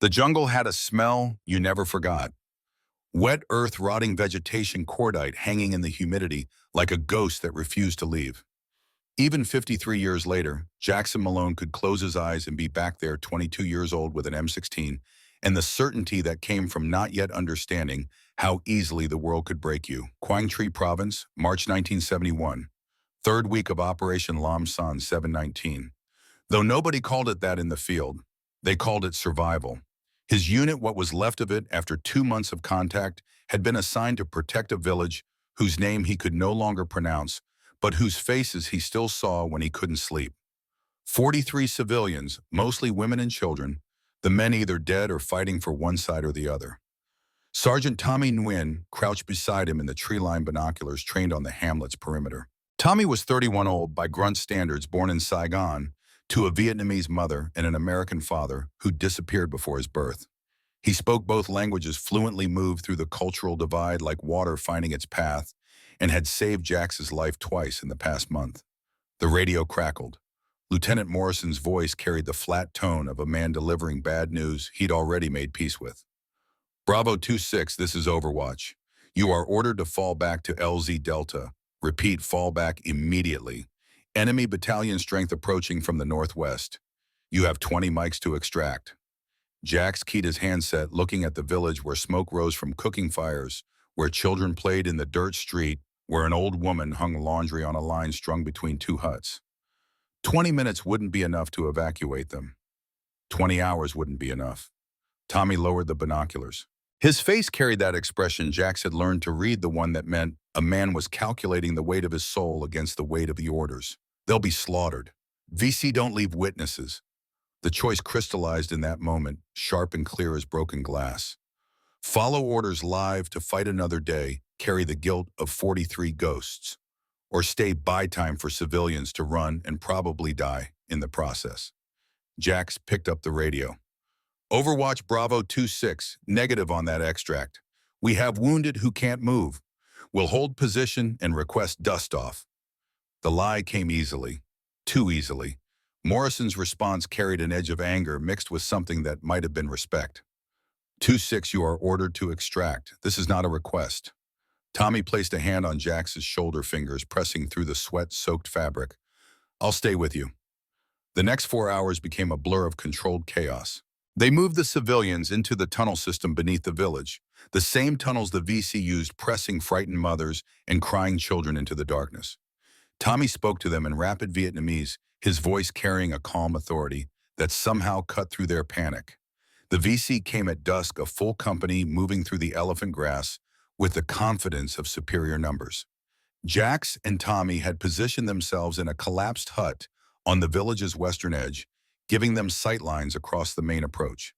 The jungle had a smell you never forgot. Wet earth, rotting vegetation, cordite hanging in the humidity like a ghost that refused to leave. Even 53 years later, Jackson Malone could close his eyes and be back there 22 years old with an M16, and the certainty that came from not yet understanding how easily the world could break you. Quang Tri Province, March 1971. Third week of Operation Lam San 719. Though nobody called it that in the field, they called it survival. His unit, what was left of it after 2 months of contact, had been assigned to protect a village whose name he could no longer pronounce, but whose faces he still saw when he couldn't sleep. 43 civilians, mostly women and children, the men either dead or fighting for one side or the other. Sergeant Tommy Nguyen crouched beside him in the tree-lined binoculars trained on the hamlet's perimeter. Tommy was 31 old by grunt standards, born in Saigon, to a Vietnamese mother and an American father who disappeared before his birth. He spoke both languages fluently, moved through the cultural divide like water finding its path, and had saved Jax's life twice in the past month. The radio crackled. Lieutenant Morrison's voice carried the flat tone of a man delivering bad news he'd already made peace with. Bravo 2-6, this is Overwatch. You are ordered to fall back to LZ Delta. Repeat, fall back immediately. Enemy battalion strength approaching from the northwest. You have 20 mics to extract. Jax keyed his handset, looking at the village where smoke rose from cooking fires, where children played in the dirt street, where an old woman hung laundry on a line strung between two huts. 20 minutes wouldn't be enough to evacuate them. 20 hours wouldn't be enough. Tommy lowered the binoculars. His face carried that expression Jax had learned to read, the one that meant a man was calculating the weight of his soul against the weight of the orders. They'll be slaughtered. VC don't leave witnesses. The choice crystallized in that moment, sharp and clear as broken glass. Follow orders live to fight another day, carry the guilt of 43 ghosts, or stay by time for civilians to run and probably die in the process. Jax picked up the radio. Overwatch Bravo 2-6, negative on that extract. We have wounded who can't move. We'll hold position and request dust off. The lie came easily, too easily. Morrison's response carried an edge of anger mixed with something that might have been respect. 2-6, you are ordered to extract. This is not a request. Tommy placed a hand on Jax's shoulder, fingers pressing through the sweat-soaked fabric. I'll stay with you. The next 4 hours became a blur of controlled chaos. They moved the civilians into the tunnel system beneath the village, the same tunnels the VC used, pressing frightened mothers and crying children into the darkness. Tommy spoke to them in rapid Vietnamese, his voice carrying a calm authority that somehow cut through their panic. The VC came at dusk, a full company moving through the elephant grass with the confidence of superior numbers. Jax and Tommy had positioned themselves in a collapsed hut on the village's western edge, giving them sightlines across the main approach.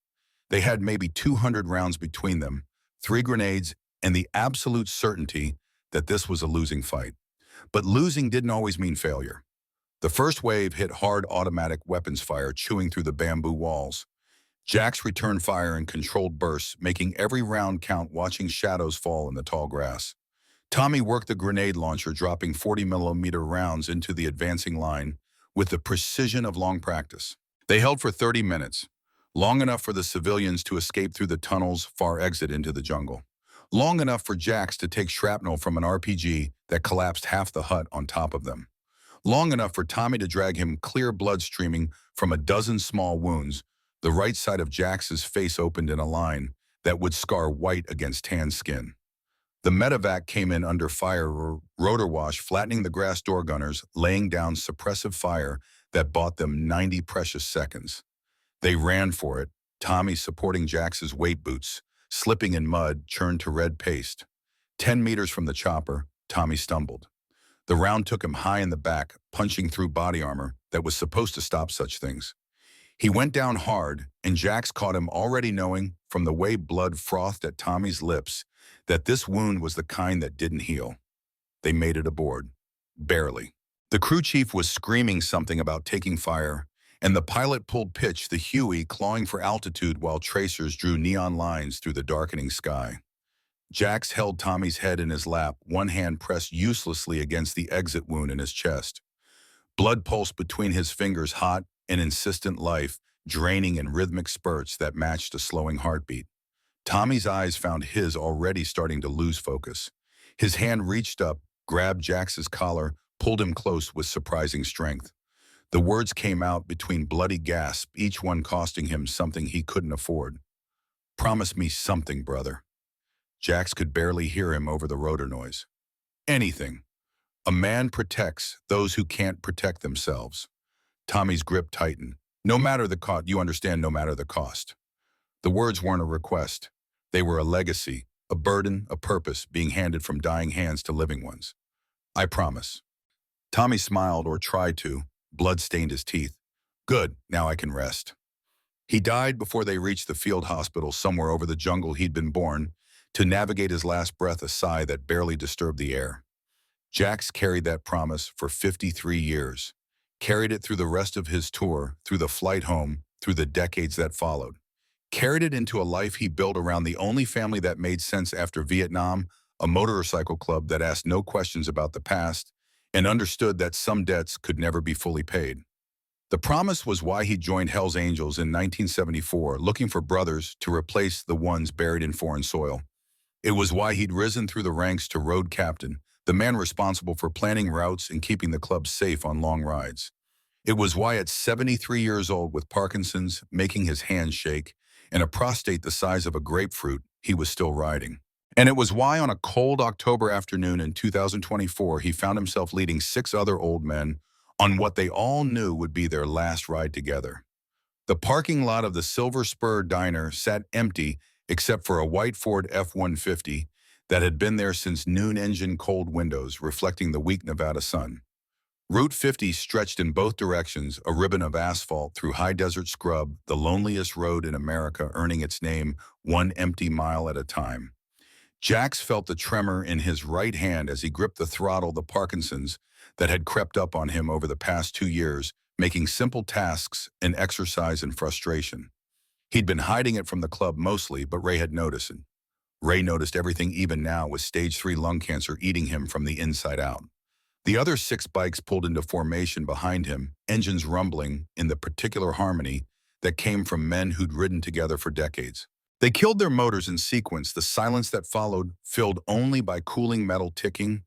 They had maybe 200 rounds between them, 3 grenades, and the absolute certainty that this was a losing fight. But losing didn't always mean failure. The first wave hit hard automatic weapons fire, chewing through the bamboo walls. Jax returned fire in controlled bursts, making every round count, watching shadows fall in the tall grass. Tommy worked the grenade launcher, dropping 40mm rounds into the advancing line with the precision of long practice. They held for 30 minutes, long enough for the civilians to escape through the tunnel's far exit into the jungle. Long enough for Jax to take shrapnel from an RPG that collapsed half the hut on top of them. Long enough for Tommy to drag him clear, blood streaming from a dozen small wounds. The right side of Jax's face opened in a line that would scar white against tan skin. The medevac came in under fire, rotor wash flattening the grass door gunners, laying down suppressive fire that bought them 90 precious seconds. They ran for it, Tommy supporting Jax's weight boots, slipping in mud churned to red paste. 10 meters from the chopper, Tommy stumbled. The round took him high in the back, punching through body armor that was supposed to stop such things. He went down hard, and Jax caught him, already knowing, from the way blood frothed at Tommy's lips, that this wound was the kind that didn't heal. They made it aboard. Barely. The crew chief was screaming something about taking fire, and the pilot pulled pitch, the Huey clawing for altitude while tracers drew neon lines through the darkening sky. Jax held Tommy's head in his lap, one hand pressed uselessly against the exit wound in his chest. Blood pulsed between his fingers, hot and insistent life. draining in rhythmic spurts that matched a slowing heartbeat. Tommy's eyes found his already starting to lose focus. His hand reached up, grabbed Jax's collar, pulled him close with surprising strength. The words came out between bloody gasps, each one costing him something he couldn't afford. "Promise me something, brother." Jax could barely hear him over the rotor noise. "Anything. A man protects those who can't protect themselves." Tommy's grip tightened. "No matter the cost, you understand, no matter the cost." The words weren't a request. They were a legacy, a burden, a purpose being handed from dying hands to living ones. "I promise." Tommy smiled, or tried to. Blood stained his teeth. "Good, now I can rest." He died before they reached the field hospital somewhere over the jungle he'd been born, to navigate his last breath, a sigh that barely disturbed the air. Jax carried that promise for 53 years. Carried it through the rest of his tour, through the flight home, through the decades that followed. Carried it into a life he built around the only family that made sense after Vietnam, a motorcycle club that asked no questions about the past, and understood that some debts could never be fully paid. The promise was why he joined Hell's Angels in 1974, looking for brothers to replace the ones buried in foreign soil. It was why he'd risen through the ranks to road captain, the man responsible for planning routes and keeping the club safe on long rides. It was why at 73 years old, with Parkinson's making his hands shake and a prostate the size of a grapefruit, he was still riding. And it was why on a cold October afternoon in 2024, he found himself leading 6 other old men on what they all knew would be their last ride together. The parking lot of the Silver Spur Diner sat empty except for a white Ford F-150 that had been there since noon, engine cold windows reflecting the weak Nevada sun. Route 50 stretched in both directions, a ribbon of asphalt through high desert scrub, the loneliest road in America, earning its name one empty mile at a time. Jax felt the tremor in his right hand as he gripped the throttle, the Parkinson's that had crept up on him over the past 2 years, making simple tasks an exercise in frustration. He'd been hiding it from the club mostly, but Ray had noticed it. Ray noticed everything even now, with stage 3 lung cancer eating him from the inside out. The other 6 bikes pulled into formation behind him, engines rumbling in the particular harmony that came from men who'd ridden together for decades. They killed their motors in sequence, the silence that followed filled only by cooling metal ticking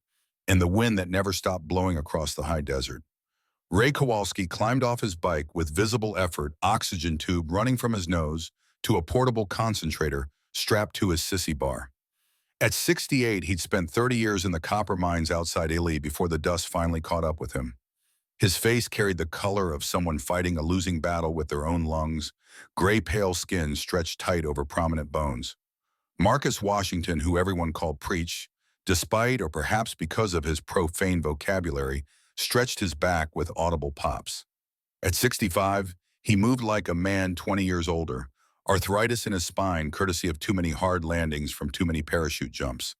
and the wind that never stopped blowing across the high desert. Ray Kowalski climbed off his bike with visible effort, oxygen tube running from his nose to a portable concentrator strapped to his sissy bar. At 68, he'd spent 30 years in the copper mines outside Ely before the dust finally caught up with him. His face carried the color of someone fighting a losing battle with their own lungs, gray-pale skin stretched tight over prominent bones. Marcus Washington, who everyone called Preach, despite or perhaps because of his profane vocabulary, stretched his back with audible pops. At 65, he moved like a man 20 years older, arthritis in his spine courtesy of too many hard landings from too many parachute jumps.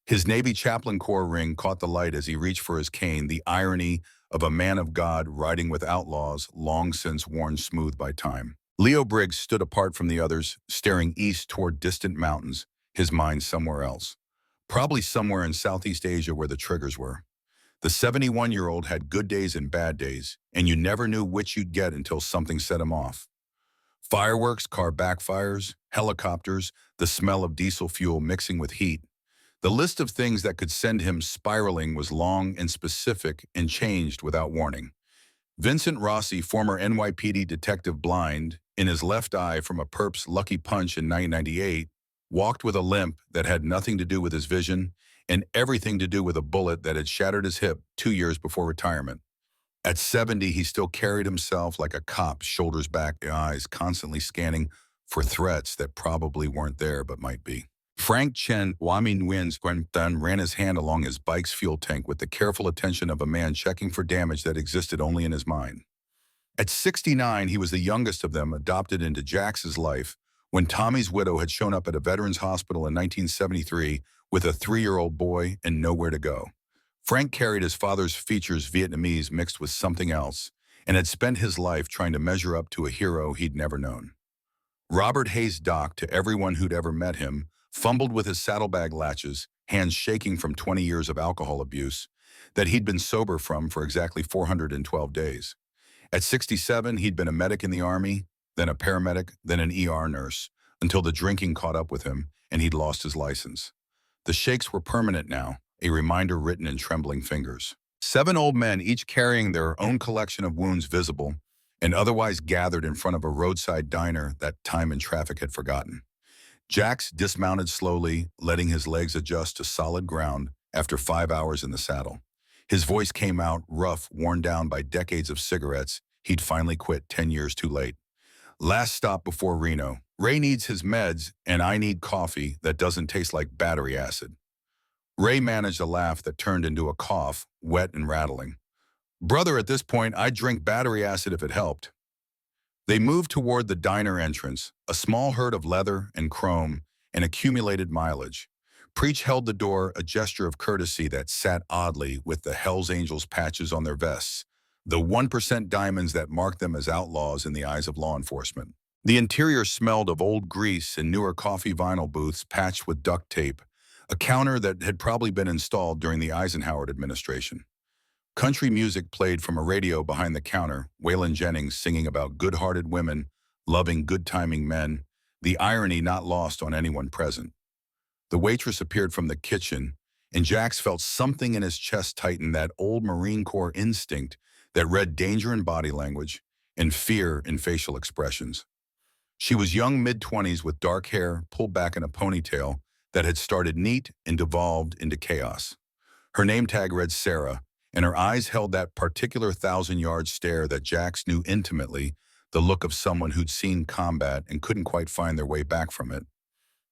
His Navy chaplain corps ring caught the light as he reached for his cane, the irony of a man of God riding with outlaws long since worn smooth by time. Leo Briggs stood apart from the others, staring east toward distant mountains, his mind somewhere else. Probably somewhere in Southeast Asia where the triggers were. The 71-year-old had good days and bad days, and you never knew which you'd get until something set him off. Fireworks, car backfires, helicopters, the smell of diesel fuel mixing with heat. The list of things that could send him spiraling was long and specific and changed without warning. Vincent Rossi, former NYPD detective, blind in his left eye from a perp's lucky punch in 1998, walked with a limp that had nothing to do with his vision and everything to do with a bullet that had shattered his hip 2 years before retirement. At 70, he still carried himself like a cop, shoulders back, eyes constantly scanning for threats that probably weren't there but might be. Frank Chen Wami Nguyen's Guantan ran his hand along his bike's fuel tank with the careful attention of a man checking for damage that existed only in his mind. At 69, he was the youngest of them, adopted into Jax's life when Tommy's widow had shown up at a veterans hospital in 1973 with a 3-year-old boy and nowhere to go. Frank carried his father's features, Vietnamese mixed with something else, and had spent his life trying to measure up to a hero he'd never known. Robert Hayes Doc, to everyone who'd ever met him, fumbled with his saddlebag latches, hands shaking from 20 years of alcohol abuse that he'd been sober from for exactly 412 days. At 67, he'd been a medic in the Army, then a paramedic, then an ER nurse, until the drinking caught up with him and he'd lost his license. The shakes were permanent now, a reminder written in trembling fingers. 7 old men, each carrying their own collection of wounds visible, and otherwise gathered in front of a roadside diner that time and traffic had forgotten. Jax dismounted slowly, letting his legs adjust to solid ground after 5 hours in the saddle. His voice came out rough, worn down by decades of cigarettes he'd finally quit 10 years too late. Last stop before Reno. Ray needs his meds, and I need coffee that doesn't taste like battery acid. Ray managed a laugh that turned into a cough, wet and rattling. Brother, at this point, I'd drink battery acid if it helped. They moved toward the diner entrance, a small herd of leather and chrome and accumulated mileage. Preach held the door, a gesture of courtesy that sat oddly with the Hells Angels patches on their vests, the 1% diamonds that marked them as outlaws in the eyes of law enforcement. The interior smelled of old grease and newer coffee vinyl booths patched with duct tape, a counter that had probably been installed during the Eisenhower administration. Country music played from a radio behind the counter, Waylon Jennings singing about good-hearted women, loving good-timing men, the irony not lost on anyone present. The waitress appeared from the kitchen, and Jax felt something in his chest tighten, that old Marine Corps instinct that read danger in body language and fear in facial expressions. She was young mid-20s with dark hair pulled back in a ponytail that had started neat and devolved into chaos. Her name tag read Sarah, and her eyes held that particular 1,000-yard stare that Jax knew intimately, the look of someone who'd seen combat and couldn't quite find their way back from it.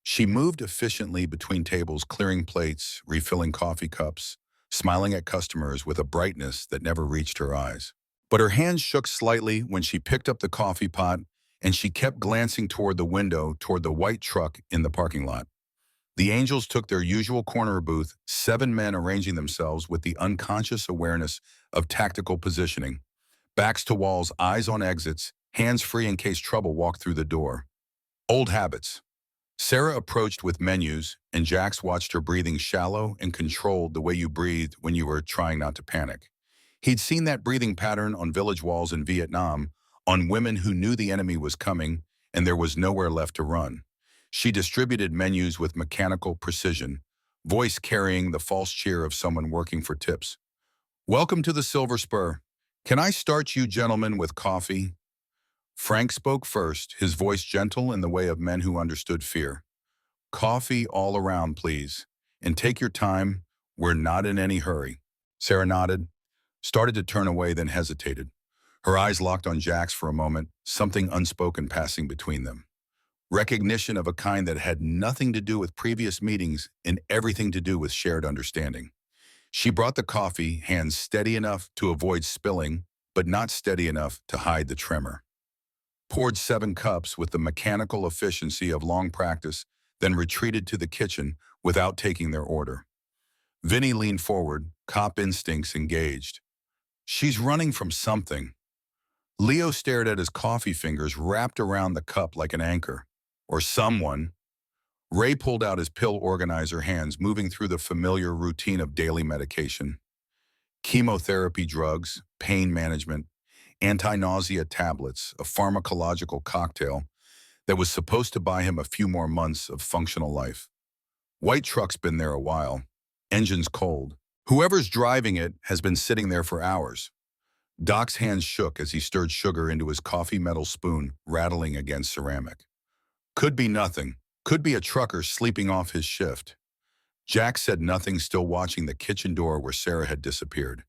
She moved efficiently between tables, clearing plates, refilling coffee cups, smiling at customers with a brightness that never reached her eyes. But her hands shook slightly when she picked up the coffee pot, and she kept glancing toward the window, toward the white truck in the parking lot. The Angels took their usual corner booth, 7 men arranging themselves with the unconscious awareness of tactical positioning. Backs to walls, eyes on exits, hands free in case trouble walked through the door. Old habits. Sarah approached with menus, and Jax watched her breathing shallow and controlled, the way you breathed when you were trying not to panic. He'd seen that breathing pattern on village walls in Vietnam, on women who knew the enemy was coming and there was nowhere left to run. She distributed menus with mechanical precision, voice carrying the false cheer of someone working for tips. Welcome to the Silver Spur. Can I start you gentlemen with coffee? Frank spoke first, his voice gentle in the way of men who understood fear. Coffee all around, please. And take your time. We're not in any hurry. Sarah nodded, started to turn away, then hesitated. Her eyes locked on Jax for a moment, something unspoken passing between them. Recognition of a kind that had nothing to do with previous meetings and everything to do with shared understanding. She brought the coffee, hands steady enough to avoid spilling, but not steady enough to hide the tremor. Poured 7 cups with the mechanical efficiency of long practice, then retreated to the kitchen without taking their order. Vinny leaned forward, cop instincts engaged. She's running from something. Leo stared at his coffee fingers wrapped around the cup like an anchor. Or someone. Ray pulled out his pill organizer, hands moving through the familiar routine of daily medication. Chemotherapy drugs, pain management, anti-nausea tablets, a pharmacological cocktail that was supposed to buy him a few more months of functional life. White truck's been there a while. Engine's cold. Whoever's driving it has been sitting there for hours. Doc's hands shook as he stirred sugar into his coffee metal spoon, rattling against ceramic. Could be nothing. Could be a trucker sleeping off his shift. Jax said nothing, still watching the kitchen door where Sarah had disappeared.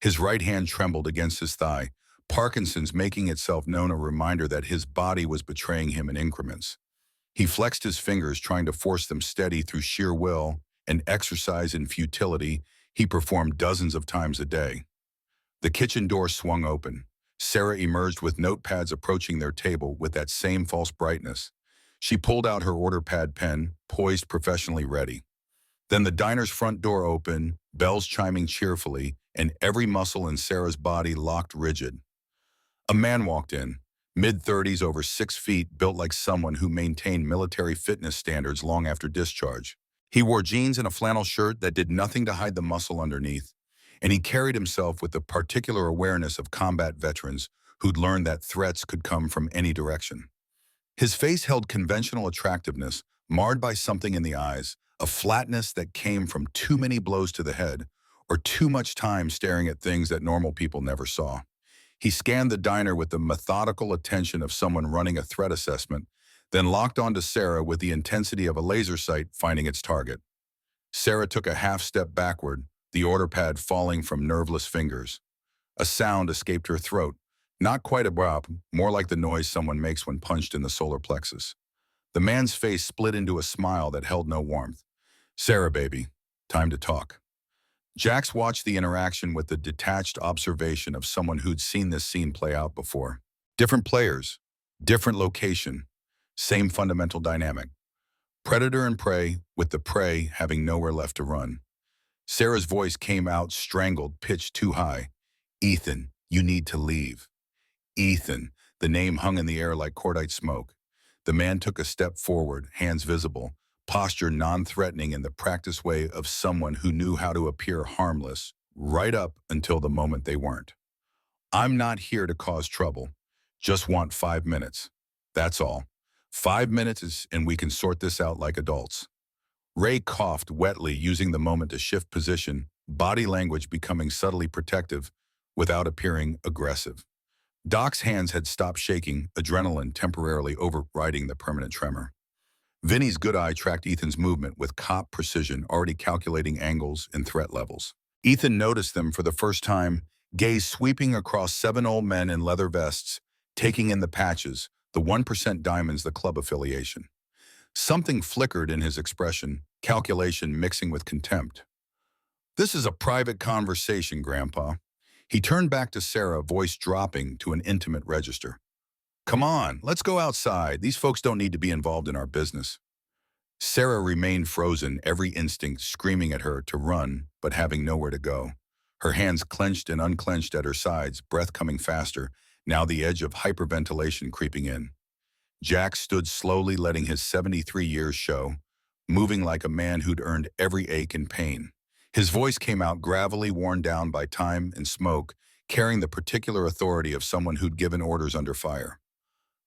His right hand trembled against his thigh, Parkinson's making itself known, a reminder that his body was betraying him in increments. He flexed his fingers, trying to force them steady through sheer will, an exercise in futility he performed dozens of times a day. The kitchen door swung open. Sarah emerged with notepads, approaching their table with that same false brightness. She pulled out her order pad pen, poised professionally ready. Then the diner's front door opened, bells chiming cheerfully, and every muscle in Sarah's body locked rigid. A man walked in, mid-30s, over 6 feet, built like someone who maintained military fitness standards long after discharge. He wore jeans and a flannel shirt that did nothing to hide the muscle underneath, and he carried himself with the particular awareness of combat veterans who'd learned that threats could come from any direction. His face held conventional attractiveness, marred by something in the eyes, a flatness that came from too many blows to the head, or too much time staring at things that normal people never saw. He scanned the diner with the methodical attention of someone running a threat assessment, then locked onto Sarah with the intensity of a laser sight finding its target. Sarah took a half step backward, the order pad falling from nerveless fingers. A sound escaped her throat, not quite abrupt, more like the noise someone makes when punched in the solar plexus. The man's face split into a smile that held no warmth. "Sarah, baby, time to talk." Jax watched the interaction with the detached observation of someone who'd seen this scene play out before. Different players, different location, same fundamental dynamic. Predator and prey, with the prey having nowhere left to run. Sarah's voice came out strangled, pitched too high. "Ethan, you need to leave." Ethan, the name hung in the air like cordite smoke. The man took a step forward, hands visible, posture non-threatening in the practiced way of someone who knew how to appear harmless, right up until the moment they weren't. "I'm not here to cause trouble. Just want 5 minutes. That's all. 5 minutes and we can sort this out like adults." Ray coughed wetly, using the moment to shift position, body language becoming subtly protective without appearing aggressive. Doc's hands had stopped shaking, adrenaline temporarily overriding the permanent tremor. Vinny's good eye tracked Ethan's movement with cop precision, already calculating angles and threat levels. Ethan noticed them for the first time, gaze sweeping across 7 old men in leather vests, taking in the patches, the 1% diamonds, the club affiliation. Something flickered in his expression, calculation mixing with contempt. "This is a private conversation, Grandpa." He turned back to Sarah, voice dropping to an intimate register. "Come on, let's go outside. These folks don't need to be involved in our business." Sarah remained frozen, every instinct screaming at her to run, but having nowhere to go. Her hands clenched and unclenched at her sides, breath coming faster, now the edge of hyperventilation creeping in. Jack stood slowly, letting his 73 years show, moving like a man who'd earned every ache and pain. His voice came out gravelly, worn down by time and smoke, carrying the particular authority of someone who'd given orders under fire.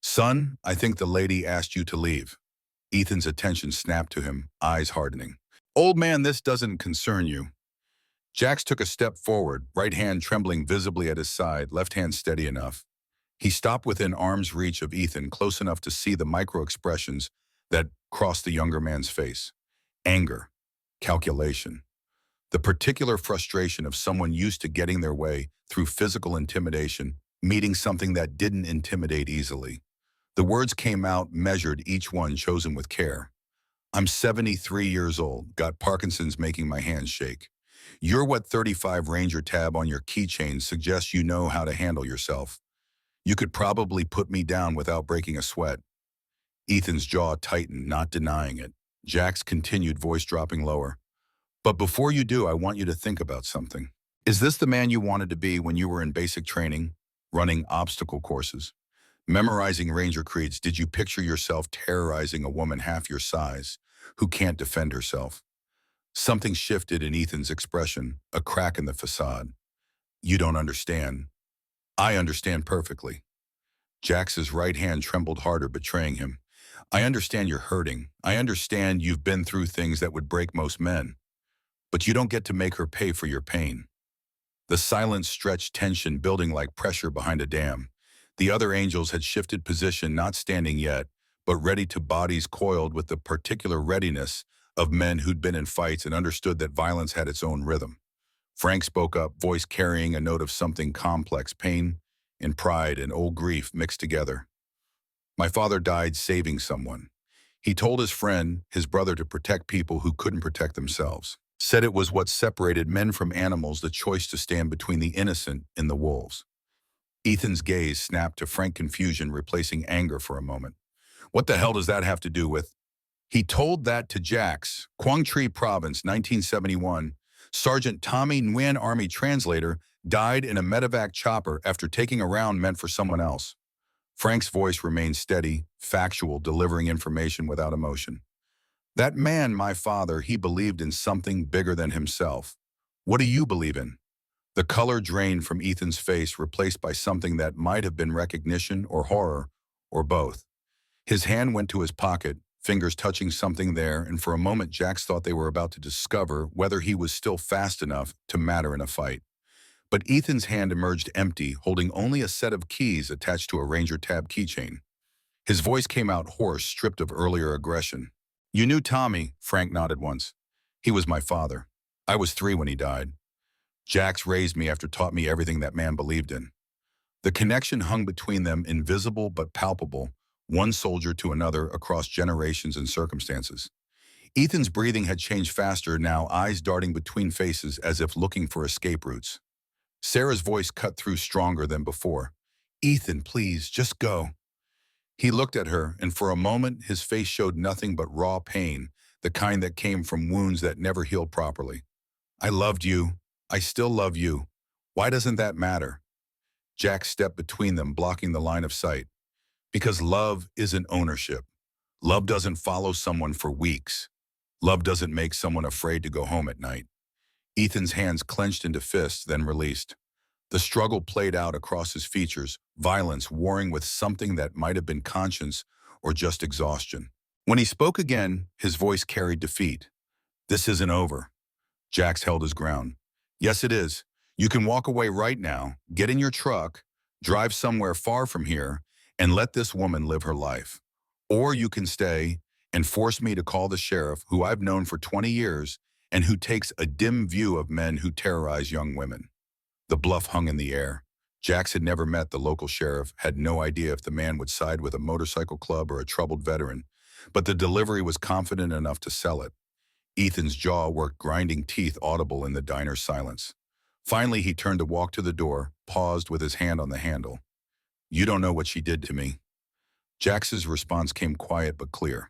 "Son, I think the lady asked you to leave." Ethan's attention snapped to him, eyes hardening. "Old man, this doesn't concern you." Jax took a step forward, right hand trembling visibly at his side, left hand steady enough. He stopped within arm's reach of Ethan, close enough to see the micro-expressions that crossed the younger man's face. Anger, calculation, the particular frustration of someone used to getting their way through physical intimidation, meeting something that didn't intimidate easily. The words came out measured, each one chosen with care. "I'm 73 years old, got Parkinson's making my hands shake. You're what 35 Ranger tab on your keychain suggests you know how to handle yourself. You could probably put me down without breaking a sweat." Ethan's jaw tightened, not denying it. Jack's continued, voice dropping lower. "But before you do, I want you to think about something. Is this the man you wanted to be when you were in basic training, running obstacle courses, memorizing Ranger creeds? Did you picture yourself terrorizing a woman half your size who can't defend herself?" Something shifted in Ethan's expression, a crack in the facade. "You don't understand." "I understand perfectly." Jax's right hand trembled harder, betraying him. "I understand you're hurting. I understand you've been through things that would break most men. But you don't get to make her pay for your pain." The silence stretched, tension building like pressure behind a dam. The other angels had shifted position, not standing yet, but ready to, bodies coiled with the particular readiness of men who'd been in fights and understood that violence had its own rhythm. Frank spoke up, voice carrying a note of something complex, pain and pride and old grief mixed together. "My father died saving someone. He told his friend, his brother, to protect people who couldn't protect themselves. Said it was what separated men from animals, the choice to stand between the innocent and the wolves." Ethan's gaze snapped to frank confusion, replacing anger for a moment. "What the hell does that have to do with—" "He told that to Jax, Quang Tri Province, 1971. Sergeant Tommy Nguyen, Army translator, died in a medevac chopper after taking a round meant for someone else." Frank's voice remained steady, factual, delivering information without emotion. "That man, my father, he believed in something bigger than himself. What do you believe in?" The color drained from Ethan's face, replaced by something that might have been recognition or horror, or both. His hand went to his pocket, fingers touching something there, and for a moment Jax thought they were about to discover whether he was still fast enough to matter in a fight. But Ethan's hand emerged empty, holding only a set of keys attached to a Ranger tab keychain. His voice came out hoarse, stripped of earlier aggression. "You knew Tommy," Frank nodded once. "He was my father. I was 3 when he died. Jax raised me after taught me everything that man believed in." The connection hung between them, invisible but palpable, one soldier to another across generations and circumstances. Ethan's breathing had changed faster now, eyes darting between faces as if looking for escape routes. Sarah's voice cut through stronger than before. "Ethan, please, just go." He looked at her, and for a moment his face showed nothing but raw pain, the kind that came from wounds that never healed properly. "I loved you. I still love you. Why doesn't that matter?" Jack stepped between them, blocking the line of sight. "Because love isn't ownership. Love doesn't follow someone for weeks. Love doesn't make someone afraid to go home at night." Ethan's hands clenched into fists, then released. The struggle played out across his features, violence warring with something that might have been conscience or just exhaustion. When he spoke again, his voice carried defeat. "This isn't over." Jax held his ground. "Yes, it is. You can walk away right now, get in your truck, drive somewhere far from here, and let this woman live her life. Or you can stay and force me to call the sheriff, who I've known for 20 years and who takes a dim view of men who terrorize young women." The bluff hung in the air. Jax had never met the local sheriff, had no idea if the man would side with a motorcycle club or a troubled veteran, but the delivery was confident enough to sell it. Ethan's jaw worked, grinding teeth audible in the diner's silence. Finally, he turned to walk to the door, paused with his hand on the handle. "You don't know what she did to me." Jax's response came quiet but clear.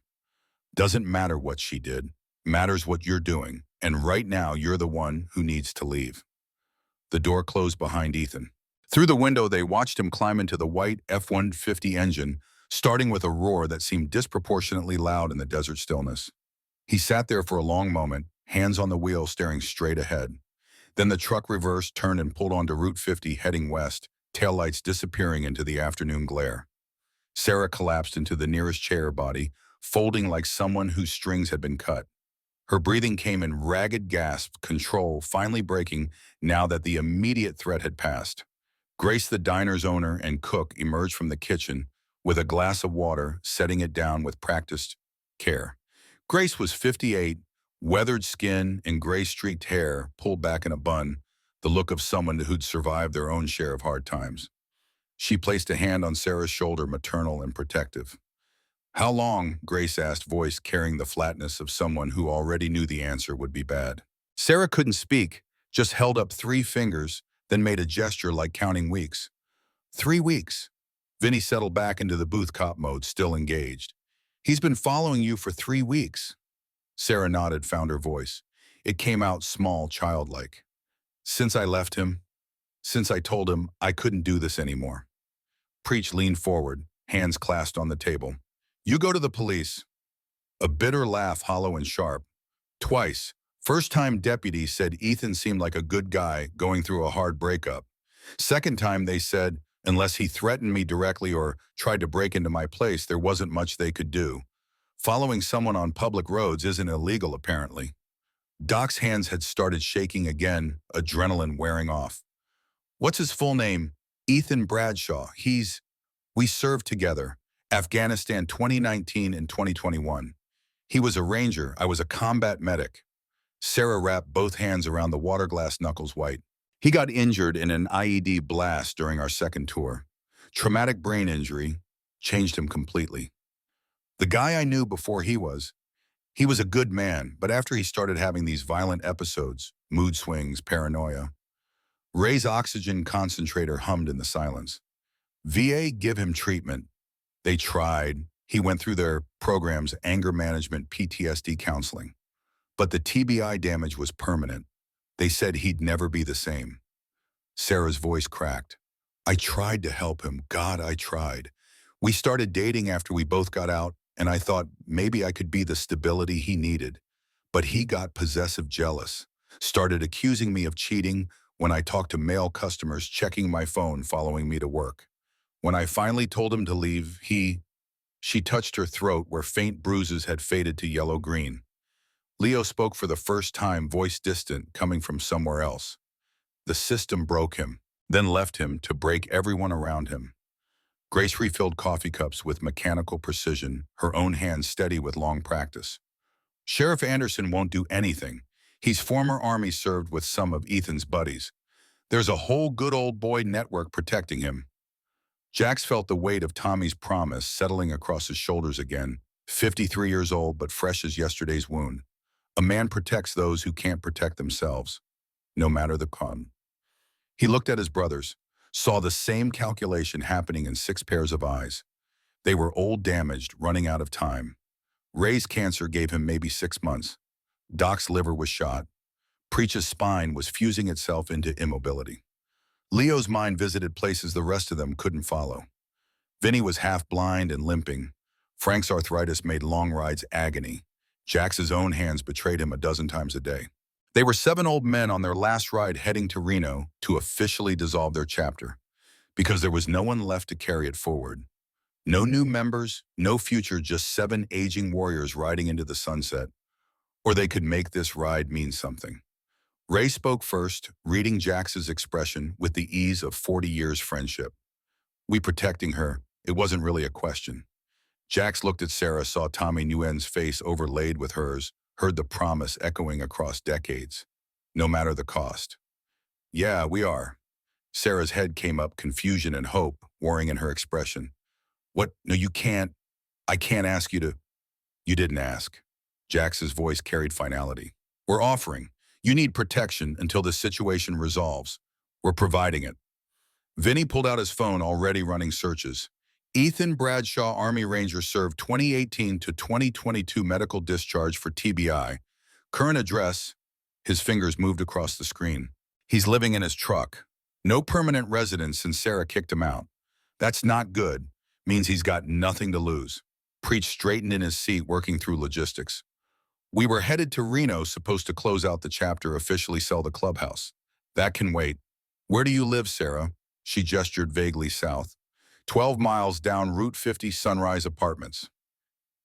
"Doesn't matter what she did. Matters what you're doing, and right now you're the one who needs to leave." The door closed behind Ethan. Through the window, they watched him climb into the white F-150 engine, starting with a roar that seemed disproportionately loud in the desert stillness. He sat there for a long moment, hands on the wheel, staring straight ahead. Then the truck reversed, turned, and pulled onto Route 50, heading west, taillights disappearing into the afternoon glare. Sarah collapsed into the nearest chair body, folding like someone whose strings had been cut. Her breathing came in ragged gasps, control finally breaking now that the immediate threat had passed. Grace, the diner's owner and cook, emerged from the kitchen with a glass of water, setting it down with practiced care. Grace was 58, weathered skin and gray-streaked hair pulled back in a bun, the look of someone who'd survived their own share of hard times. She placed a hand on Sarah's shoulder, maternal and protective. "How long?" Grace asked, voice carrying the flatness of someone who already knew the answer would be bad. Sarah couldn't speak, just held up 3 fingers, then made a gesture like counting weeks. 3 weeks. Vinny settled back into the booth cop mode, still engaged. "He's been following you for 3 weeks. Sarah nodded, found her voice. It came out small, childlike. "Since I left him. Since I told him I couldn't do this anymore." Preach leaned forward, hands clasped on the table. "You go to the police." A bitter laugh, hollow and sharp. "Twice. First time deputies said Ethan seemed like a good guy going through a hard breakup. Second time they said, unless he threatened me directly or tried to break into my place, there wasn't much they could do. Following someone on public roads isn't illegal, apparently." Doc's hands had started shaking again, adrenaline wearing off. "What's his full name?" "Ethan Bradshaw. We served together. Afghanistan 2019 and 2021. He was a ranger, I was a combat medic." Sarah wrapped both hands around the water glass knuckles white. "He got injured in an IED blast during our second tour. Traumatic brain injury. Changed him completely. The guy I knew before he was a good man, but after he started having these violent episodes, mood swings, paranoia." Ray's oxygen concentrator hummed in the silence. "VA give him treatment. They tried. He went through their programs, anger management, PTSD counseling. But the TBI damage was permanent. They said he'd never be the same." Sarah's voice cracked. "I tried to help him. God, I tried. We started dating after we both got out, and I thought maybe I could be the stability he needed. But he got possessive jealous, started accusing me of cheating, when I talked to male customers checking my phone following me to work. When I finally told him to leave, she touched her throat where faint bruises had faded to yellow-green. Leo spoke for the first time, voice distant, coming from somewhere else. The system broke him, then left him to break everyone around him. Grace refilled coffee cups with mechanical precision, her own hands steady with long practice. Sheriff Anderson won't do anything. He's former Army, served with some of Ethan's buddies. There's a whole good old boy network protecting him. Jax felt the weight of Tommy's promise settling across his shoulders again, 53 years old but fresh as yesterday's wound. A man protects those who can't protect themselves, no matter the con. He looked at his brothers, saw the same calculation happening in 6 pairs of eyes. They were old, damaged, running out of time. Ray's cancer gave him maybe 6 months. Doc's liver was shot. Preach's spine was fusing itself into immobility. Leo's mind visited places the rest of them couldn't follow. Vinny was half blind and limping. Frank's arthritis made long rides agony. Jax's own hands betrayed him a dozen times a day. They were 7 old men on their last ride heading to Reno to officially dissolve their chapter, because there was no one left to carry it forward. No new members, no future, just 7 aging warriors riding into the sunset. Or they could make this ride mean something. Ray spoke first, reading Jax's expression with the ease of 40 years friendship. We protecting her, it wasn't really a question. Jax looked at Sarah, saw Tommy Nguyen's face overlaid with hers, heard the promise echoing across decades. No matter the cost. Yeah, we are. Sarah's head came up, confusion and hope warring in her expression. What? No, you can't. I can't ask you to. You didn't ask. Jax's voice carried finality. We're offering. You need protection until the situation resolves. We're providing it. Vinny pulled out his phone, already running searches. Ethan Bradshaw, Army Ranger, served 2018 to 2022, medical discharge for TBI. Current address. His fingers moved across the screen. He's living in his truck. No permanent residence since Sarah kicked him out. That's not good. Means he's got nothing to lose. Preach straightened in his seat, working through logistics. We were headed to Reno, supposed to close out the chapter, officially sell the clubhouse. That can wait. Where do you live, Sarah? She gestured vaguely south. 12 miles down Route 50, Sunrise Apartments.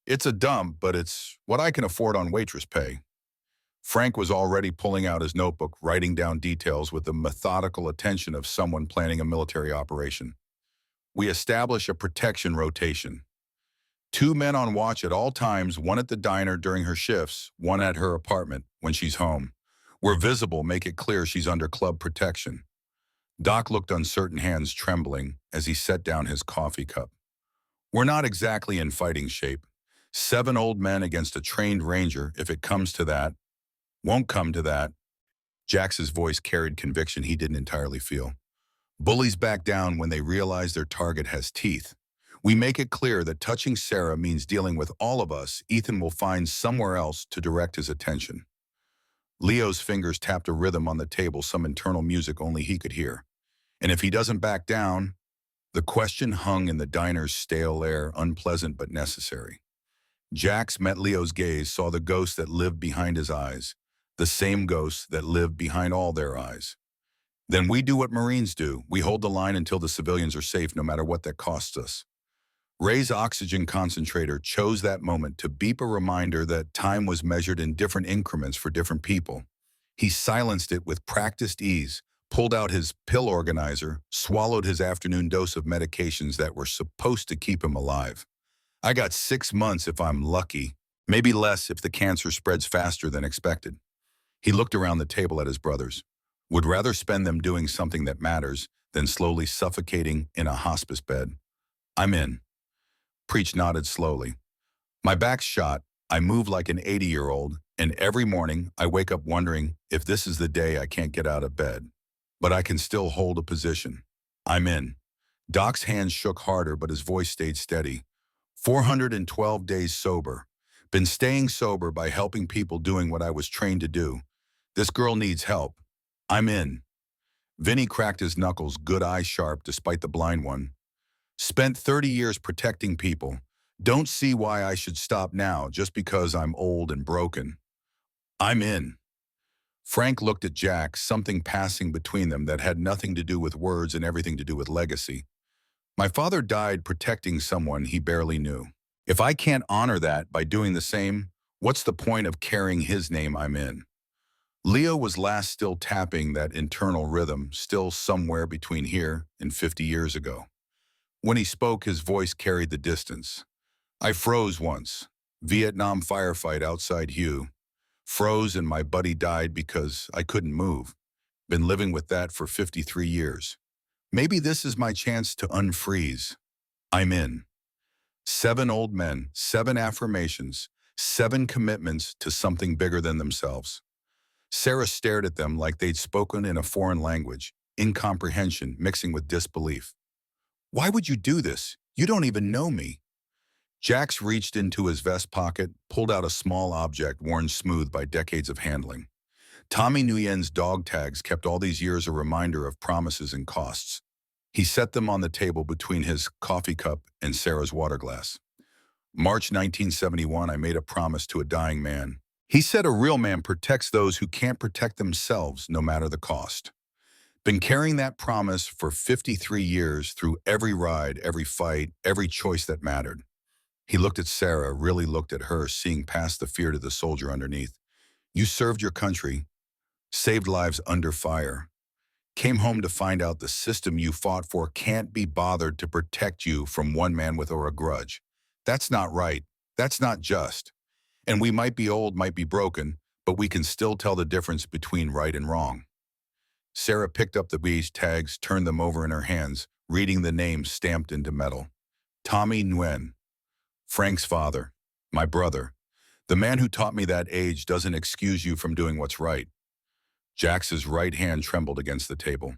It's a dump, but it's what I can afford on Waitress pay. Frank was already pulling out his notebook, writing down details with the methodical attention of someone planning a military operation. We establish a protection rotation. 2 men on watch at all times, 1 at the diner during her shifts, 1 at her apartment when she's home. We're visible, make it clear she's under club protection. Doc looked uncertain, hands trembling, as he set down his coffee cup. We're not exactly in fighting shape. 7 old men against a trained ranger, if it comes to that. Won't come to that. Jax's voice carried conviction he didn't entirely feel. Bullies back down when they realize their target has teeth. We make it clear that touching Sarah means dealing with all of us. Ethan will find somewhere else to direct his attention. Leo's fingers tapped a rhythm on the table, some internal music only he could hear. And if he doesn't back down, the question hung in the diner's stale air, unpleasant but necessary. Jax met Leo's gaze, saw the ghost that lived behind his eyes, the same ghost that lived behind all their eyes. Then we do what Marines do. We hold the line until the civilians are safe, no matter what that costs us. Ray's oxygen concentrator chose that moment to beep, a reminder that time was measured in different increments for different people. He silenced it with practiced ease, pulled out his pill organizer, swallowed his afternoon dose of medications that were supposed to keep him alive. I got 6 months if I'm lucky, maybe less if the cancer spreads faster than expected. He looked around the table at his brothers. Would rather spend them doing something that matters than slowly suffocating in a hospice bed. I'm in. Preach nodded slowly. My back's shot, I move like an 80-year-old, and every morning I wake up wondering if this is the day I can't get out of bed. But I can still hold a position. I'm in. Doc's hands shook harder, but his voice stayed steady. 412 days sober. Been staying sober by helping people, doing what I was trained to do. This girl needs help. I'm in. Vinny cracked his knuckles, good eye sharp despite the blind one. Spent 30 years protecting people. Don't see why I should stop now just because I'm old and broken. I'm in. Frank looked at Jack, something passing between them that had nothing to do with words and everything to do with legacy. My father died protecting someone he barely knew. If I can't honor that by doing the same, what's the point of carrying his name I'm in? Leo was last still tapping that internal rhythm, still somewhere between here and 50 years ago. When he spoke, his voice carried the distance. I froze once. Vietnam firefight outside Hue. Froze and my buddy died because I couldn't move. Been living with that for 53 years. Maybe this is my chance to unfreeze. I'm in. 7 old men, 7 affirmations, 7 commitments to something bigger than themselves. Sarah stared at them like they'd spoken in a foreign language, incomprehension mixing with disbelief. Why would you do this? You don't even know me. Jax reached into his vest pocket, pulled out a small object worn smooth by decades of handling. Tommy Nguyen's dog tags kept all these years a reminder of promises and costs. He set them on the table between his coffee cup and Sarah's water glass. March 1971, I made a promise to a dying man. He said a real man protects those who can't protect themselves no matter the cost. Been carrying that promise for 53 years through every ride, every fight, every choice that mattered. He looked at Sarah, really looked at her, seeing past the fear to the soldier underneath. You served your country, saved lives under fire, came home to find out the system you fought for can't be bothered to protect you from one man with or a grudge. That's not right. That's not just. And we might be old, might be broken, but we can still tell the difference between right and wrong. Sarah picked up the beige tags, turned them over in her hands, reading the names stamped into metal. Tommy Nguyen, Frank's father, my brother. The man who taught me that age doesn't excuse you from doing what's right. Jax's right hand trembled against the table.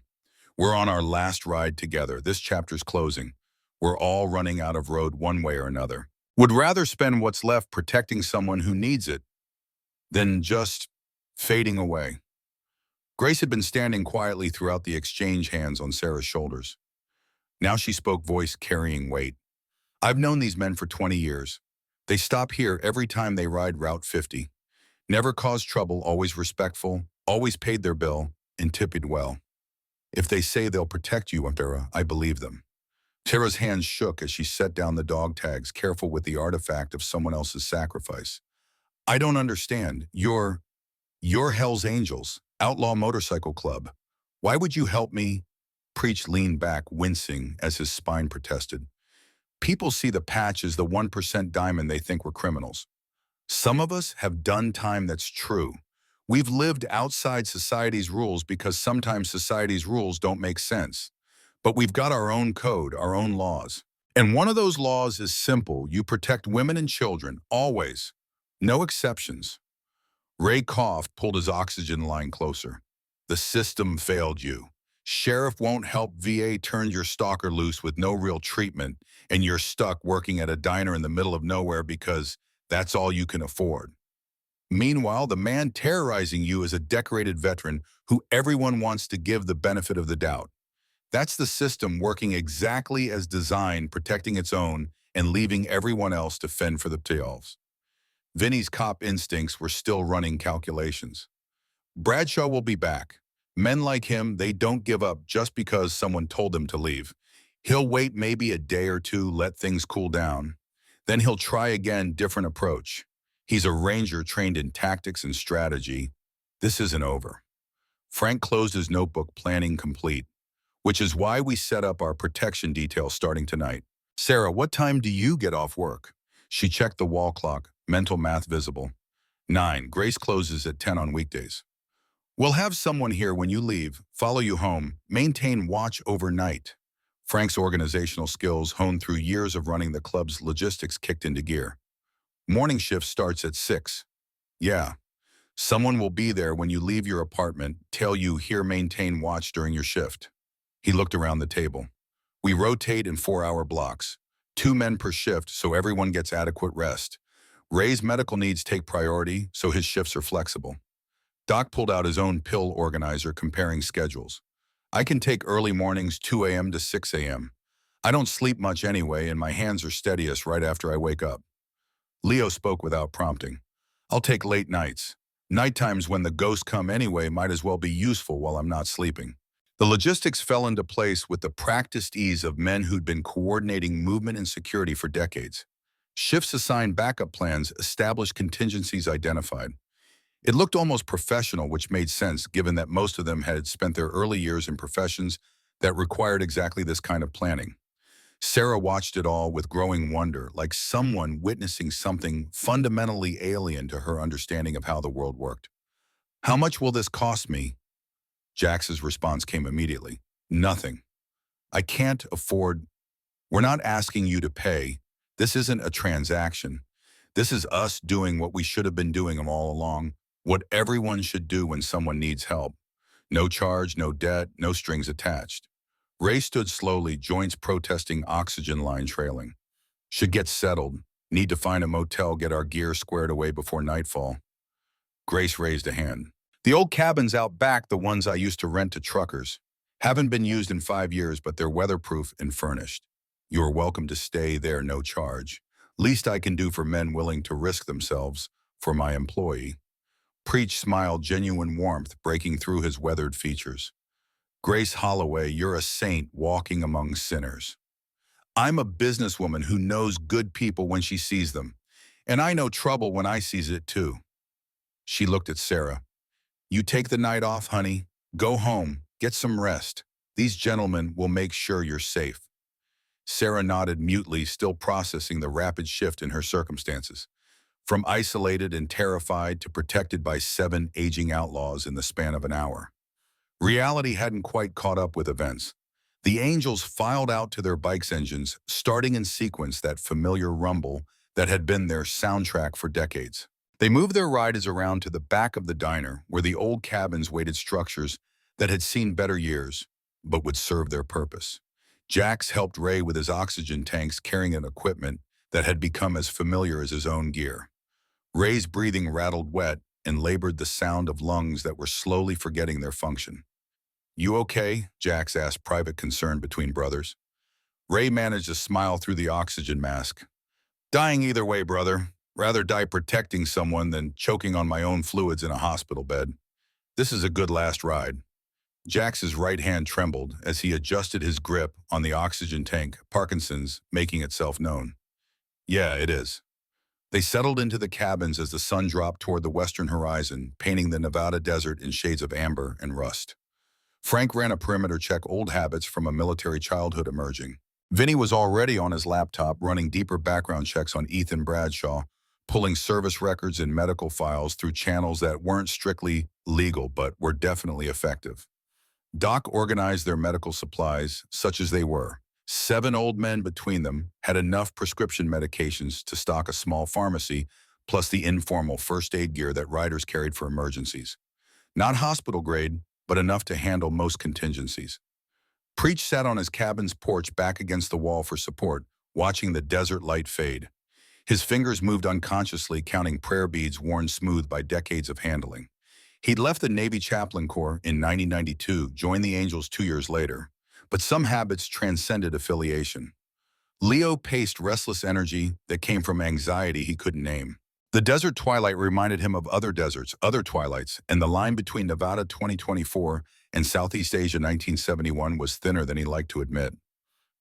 We're on our last ride together. This chapter's closing. We're all running out of road one way or another. Would rather spend what's left protecting someone who needs it than just fading away. Grace had been standing quietly throughout the exchange, hands on Sarah's shoulders. Now she spoke, voice carrying weight. I've known these men for 20 years. They stop here every time they ride Route 50. Never caused trouble, always respectful, always paid their bill, and tipped well. If they say they'll protect you, Sarah, I believe them. Tara's hands shook as she set down the dog tags, careful with the artifact of someone else's sacrifice. I don't understand. You're Hell's Angels, Outlaw Motorcycle Club. Why would you help me? Preach leaned back, wincing as his spine protested. People see the patch as the 1% diamond they think we're criminals. Some of us have done time that's true. We've lived outside society's rules because sometimes society's rules don't make sense. But we've got our own code, our own laws. And one of those laws is simple. You protect women and children, always. No exceptions. Ray coughed, pulled his oxygen line closer. The system failed you. Sheriff won't help, VA turned your stalker loose with no real treatment, and you're stuck working at a diner in the middle of nowhere because that's all you can afford. Meanwhile, the man terrorizing you is a decorated veteran who everyone wants to give the benefit of the doubt. That's the system working exactly as designed, protecting its own and leaving everyone else to fend for themselves. Vinny's cop instincts were still running calculations. Bradshaw will be back. Men like him, they don't give up just because someone told them to leave. He'll wait maybe a day or two, let things cool down. Then he'll try again, different approach. He's a ranger trained in tactics and strategy. This isn't over. Frank closed his notebook, planning complete, which is why we set up our protection detail starting tonight. Sarah, what time do you get off work? She checked the wall clock, mental math visible. 9. Grace closes at 10 on weekdays. We'll have someone here when you leave, follow you home, maintain watch overnight. Frank's organizational skills, honed through years of running the club's logistics, kicked into gear. Morning shift starts at 6. Yeah. Someone will be there when you leave your apartment, tell you here maintain watch during your shift. He looked around the table. We rotate in 4-hour blocks. 2 men per shift so everyone gets adequate rest. Ray's medical needs take priority, so his shifts are flexible. Doc pulled out his own pill organizer, comparing schedules. I can take early mornings 2 a.m. to 6 a.m. I don't sleep much anyway, and my hands are steadiest right after I wake up. Leo spoke without prompting. I'll take late nights. Nighttimes when the ghosts come anyway might as well be useful while I'm not sleeping. The logistics fell into place with the practiced ease of men who'd been coordinating movement and security for decades. Shifts assigned backup plans, established contingencies identified. It looked almost professional, which made sense given that most of them had spent their early years in professions that required exactly this kind of planning. Sarah watched it all with growing wonder, like someone witnessing something fundamentally alien to her understanding of how the world worked. "How much will this cost me?" Jax's response came immediately. "Nothing. I can't afford. We're not asking you to pay. This isn't a transaction. This is us doing what we should have been doing all along, what everyone should do when someone needs help. No charge, no debt, no strings attached." Ray stood slowly, joints protesting, oxygen line trailing. "Should get settled. Need to find a motel, get our gear squared away before nightfall." Grace raised a hand. "The old cabins out back, the ones I used to rent to truckers. Haven't been used in 5 years, but they're weatherproof and furnished. You are welcome to stay there, no charge. Least I can do for men willing to risk themselves for my employee." Preach smiled, genuine warmth breaking through his weathered features. "Grace Holloway, you're a saint walking among sinners. I'm a businesswoman who knows good people when she sees them, and I know trouble when I sees it too." She looked at Sarah. "You take the night off, honey. Go home, get some rest. These gentlemen will make sure you're safe." Sarah nodded mutely, still processing the rapid shift in her circumstances. From isolated and terrified to protected by 7 aging outlaws in the span of an hour. Reality hadn't quite caught up with events. The Angels filed out to their bikes' engines, starting in sequence that familiar rumble that had been their soundtrack for decades. They moved their riders around to the back of the diner, where the old cabins waited, structures that had seen better years, but would serve their purpose. Jax helped Ray with his oxygen tanks, carrying an equipment that had become as familiar as his own gear. Ray's breathing rattled wet and labored the sound of lungs that were slowly forgetting their function. "You okay?" Jax asked, private concern between brothers. Ray managed to smile through the oxygen mask. "Dying either way, brother. Rather die protecting someone than choking on my own fluids in a hospital bed. This is a good last ride." Jax's right hand trembled as he adjusted his grip on the oxygen tank, Parkinson's making itself known. "Yeah, it is." They settled into the cabins as the sun dropped toward the western horizon, painting the Nevada desert in shades of amber and rust. Frank ran a perimeter check, old habits from a military childhood emerging. Vinny was already on his laptop running deeper background checks on Ethan Bradshaw, pulling service records and medical files through channels that weren't strictly legal but were definitely effective. Doc organized their medical supplies, such as they were. 7 old men between them had enough prescription medications to stock a small pharmacy, plus the informal first aid gear that riders carried for emergencies. Not hospital grade, but enough to handle most contingencies. Preach sat on his cabin's porch back against the wall for support, watching the desert light fade. His fingers moved unconsciously, counting prayer beads worn smooth by decades of handling. He'd left the Navy Chaplain Corps in 1992, joined the Angels 2 years later, but some habits transcended affiliation. Leo paced restless energy that came from anxiety he couldn't name. The desert twilight reminded him of other deserts, other twilights, and the line between Nevada 2024 and Southeast Asia 1971 was thinner than he liked to admit.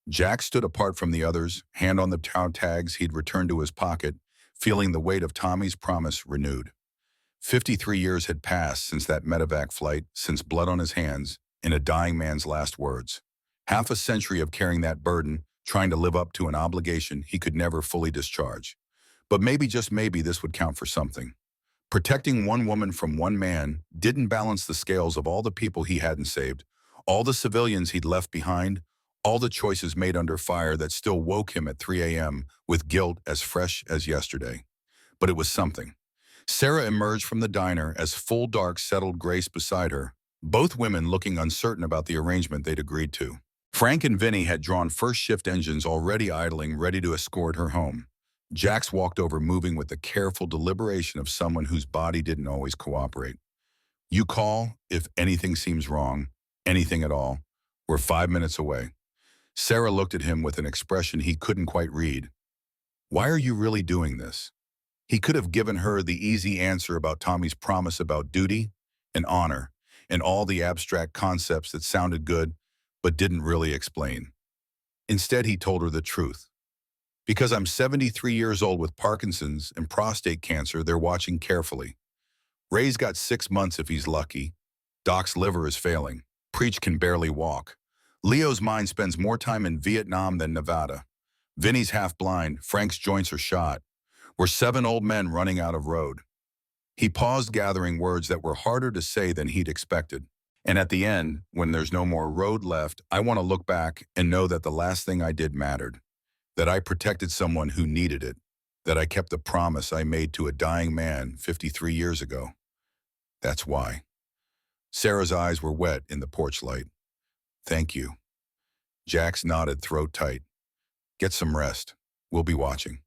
Jack stood apart from the others, hand on the tow tags he'd returned to his pocket, feeling the weight of Tommy's promise renewed. 53 years had passed since that medevac flight, since blood on his hands, in a dying man's last words. Half a century of carrying that burden, trying to live up to an obligation he could never fully discharge. But maybe, just maybe, this would count for something. Protecting one woman from one man didn't balance the scales of all the people he hadn't saved, all the civilians he'd left behind, all the choices made under fire that still woke him at 3 a.m. with guilt as fresh as yesterday. But it was something. Sarah emerged from the diner as full dark settled Grace beside her, both women looking uncertain about the arrangement they'd agreed to. Frank and Vinny had drawn first shift engines already idling, ready to escort her home. Jax walked over, moving with the careful deliberation of someone whose body didn't always cooperate. "You call if anything seems wrong, anything at all. We're 5 minutes away." Sarah looked at him with an expression he couldn't quite read. "Why are you really doing this?" He could have given her the easy answer about Tommy's promise about duty and honor and all the abstract concepts that sounded good but didn't really explain. Instead, he told her the truth. Because I'm 73 years old with Parkinson's and prostate cancer, they're watching carefully. Ray's got 6 months if he's lucky. Doc's liver is failing. Preach can barely walk. Leo's mind spends more time in Vietnam than Nevada. Vinny's half blind. Frank's joints are shot. We're 7 old men running out of road. He paused, gathering words that were harder to say than he'd expected. And at the end, when there's no more road left, I want to look back and know that the last thing I did mattered. That I protected someone who needed it. That I kept the promise I made to a dying man 53 years ago. That's why. Sarah's eyes were wet in the porch light. Thank you. Jax nodded, throat tight. Get some rest. We'll be watching.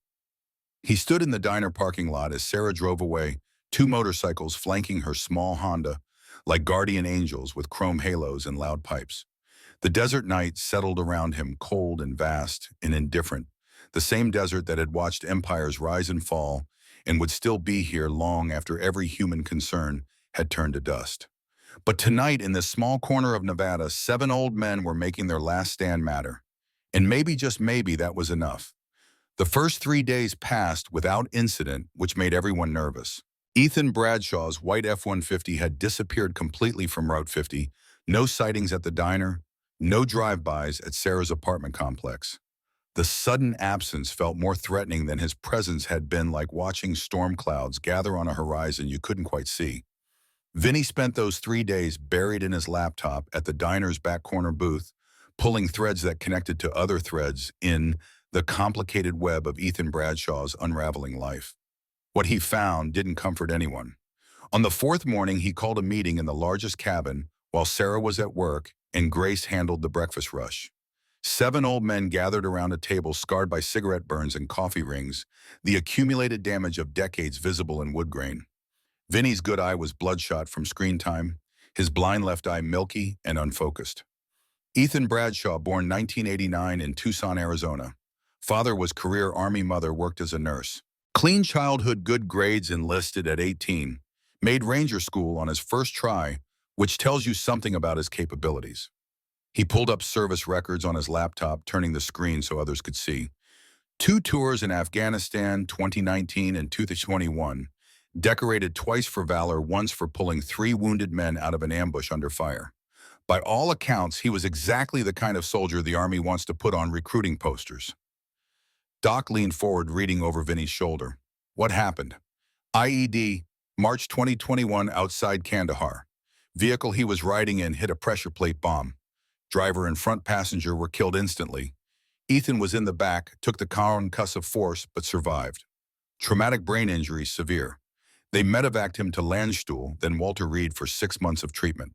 He stood in the diner parking lot as Sarah drove away, 2 motorcycles flanking her small Honda, like guardian angels with chrome halos and loud pipes. The desert night settled around him, cold and vast and indifferent, the same desert that had watched empires rise and fall and would still be here long after every human concern had turned to dust. But tonight, in this small corner of Nevada, 7 old men were making their last stand matter. And maybe, just maybe, that was enough. The first 3 days passed without incident, which made everyone nervous. Ethan Bradshaw's white F-150 had disappeared completely from Route 50, no sightings at the diner, no drive-bys at Sarah's apartment complex. The sudden absence felt more threatening than his presence had been, like watching storm clouds gather on a horizon you couldn't quite see. Vinny spent those 3 days buried in his laptop at the diner's back corner booth, pulling threads that connected to other threads in the complicated web of Ethan Bradshaw's unraveling life. What he found didn't comfort anyone. On the 4th morning, he called a meeting in the largest cabin while Sarah was at work and Grace handled the breakfast rush. 7 old men gathered around a table scarred by cigarette burns and coffee rings, the accumulated damage of decades visible in wood grain. Vinny's good eye was bloodshot from screen time, his blind left eye milky and unfocused. Ethan Bradshaw, born 1989 in Tucson, Arizona. Father was career Army, mother worked as a nurse. Clean childhood, good grades, enlisted at 18. Made Ranger School on his first try, which tells you something about his capabilities. He pulled up service records on his laptop, turning the screen so others could see. 2 tours in Afghanistan, 2019 and 2021. Decorated twice for valor, once for pulling 3 wounded men out of an ambush under fire. By all accounts, he was exactly the kind of soldier the Army wants to put on recruiting posters. Doc leaned forward, reading over Vinny's shoulder. What happened? IED, March 2021, outside Kandahar. Vehicle he was riding in hit a pressure plate bomb. Driver and front passenger were killed instantly. Ethan was in the back, took the concussive force, but survived. Traumatic brain injury, severe. They medevaced him to Landstuhl, then Walter Reed for 6 months of treatment.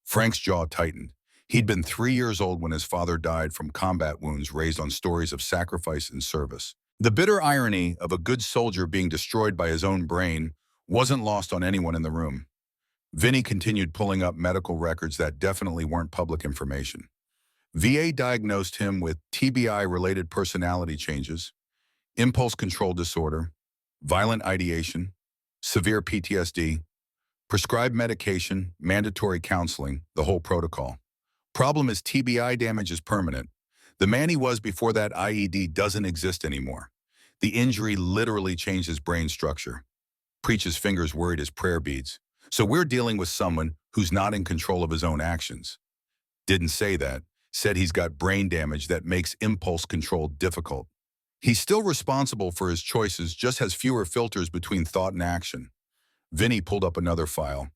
Frank's jaw tightened. He'd been 3 years old when his father died from combat wounds raised on stories of sacrifice and service. The bitter irony of a good soldier being destroyed by his own brain wasn't lost on anyone in the room. Vinny continued pulling up medical records that definitely weren't public information. VA diagnosed him with TBI-related personality changes, impulse control disorder, violent ideation, severe PTSD, prescribed medication, mandatory counseling, the whole protocol. Problem is TBI damage is permanent. The man he was before that IED doesn't exist anymore. The injury literally changed his brain structure. Preach's fingers worried as prayer beads. So we're dealing with someone who's not in control of his own actions. Didn't say that. Said he's got brain damage that makes impulse control difficult. He's still responsible for his choices, just has fewer filters between thought and action. Vinny pulled up another file.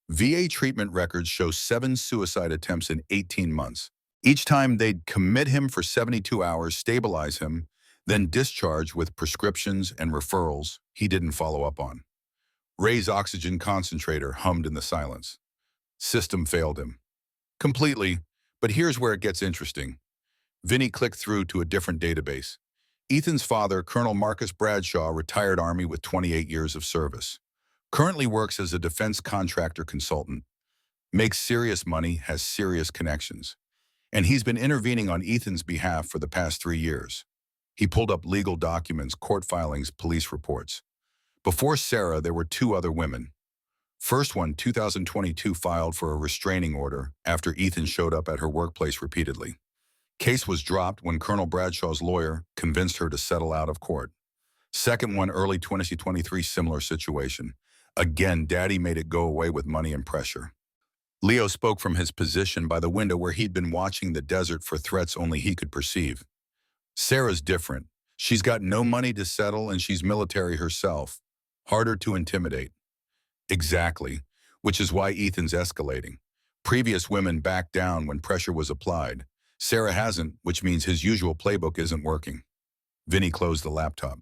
VA treatment records show 7 suicide attempts in 18 months. Each time they'd commit him for 72 hours, stabilize him, then discharge with prescriptions and referrals he didn't follow up on. Ray's oxygen concentrator hummed in the silence. System failed him. Completely, but here's where it gets interesting. Vinny clicked through to a different database. Ethan's father, Colonel Marcus Bradshaw, retired Army with 28 years of service. Currently works as a defense contractor consultant. Makes serious money, has serious connections. And he's been intervening on Ethan's behalf for the past 3 years. He pulled up legal documents, court filings, police reports. Before Sarah, there were two other women. First one, 2022, filed for a restraining order after Ethan showed up at her workplace repeatedly. Case was dropped when Colonel Bradshaw's lawyer convinced her to settle out of court. Second one, early 2023, similar situation. Again, Daddy made it go away with money and pressure. Leo spoke from his position by the window where he'd been watching the desert for threats only he could perceive. Sarah's different. She's got no money to settle and she's military herself. Harder to intimidate. Exactly, which is why Ethan's escalating. Previous women backed down when pressure was applied. Sarah hasn't, which means his usual playbook isn't working. Vinny closed the laptop.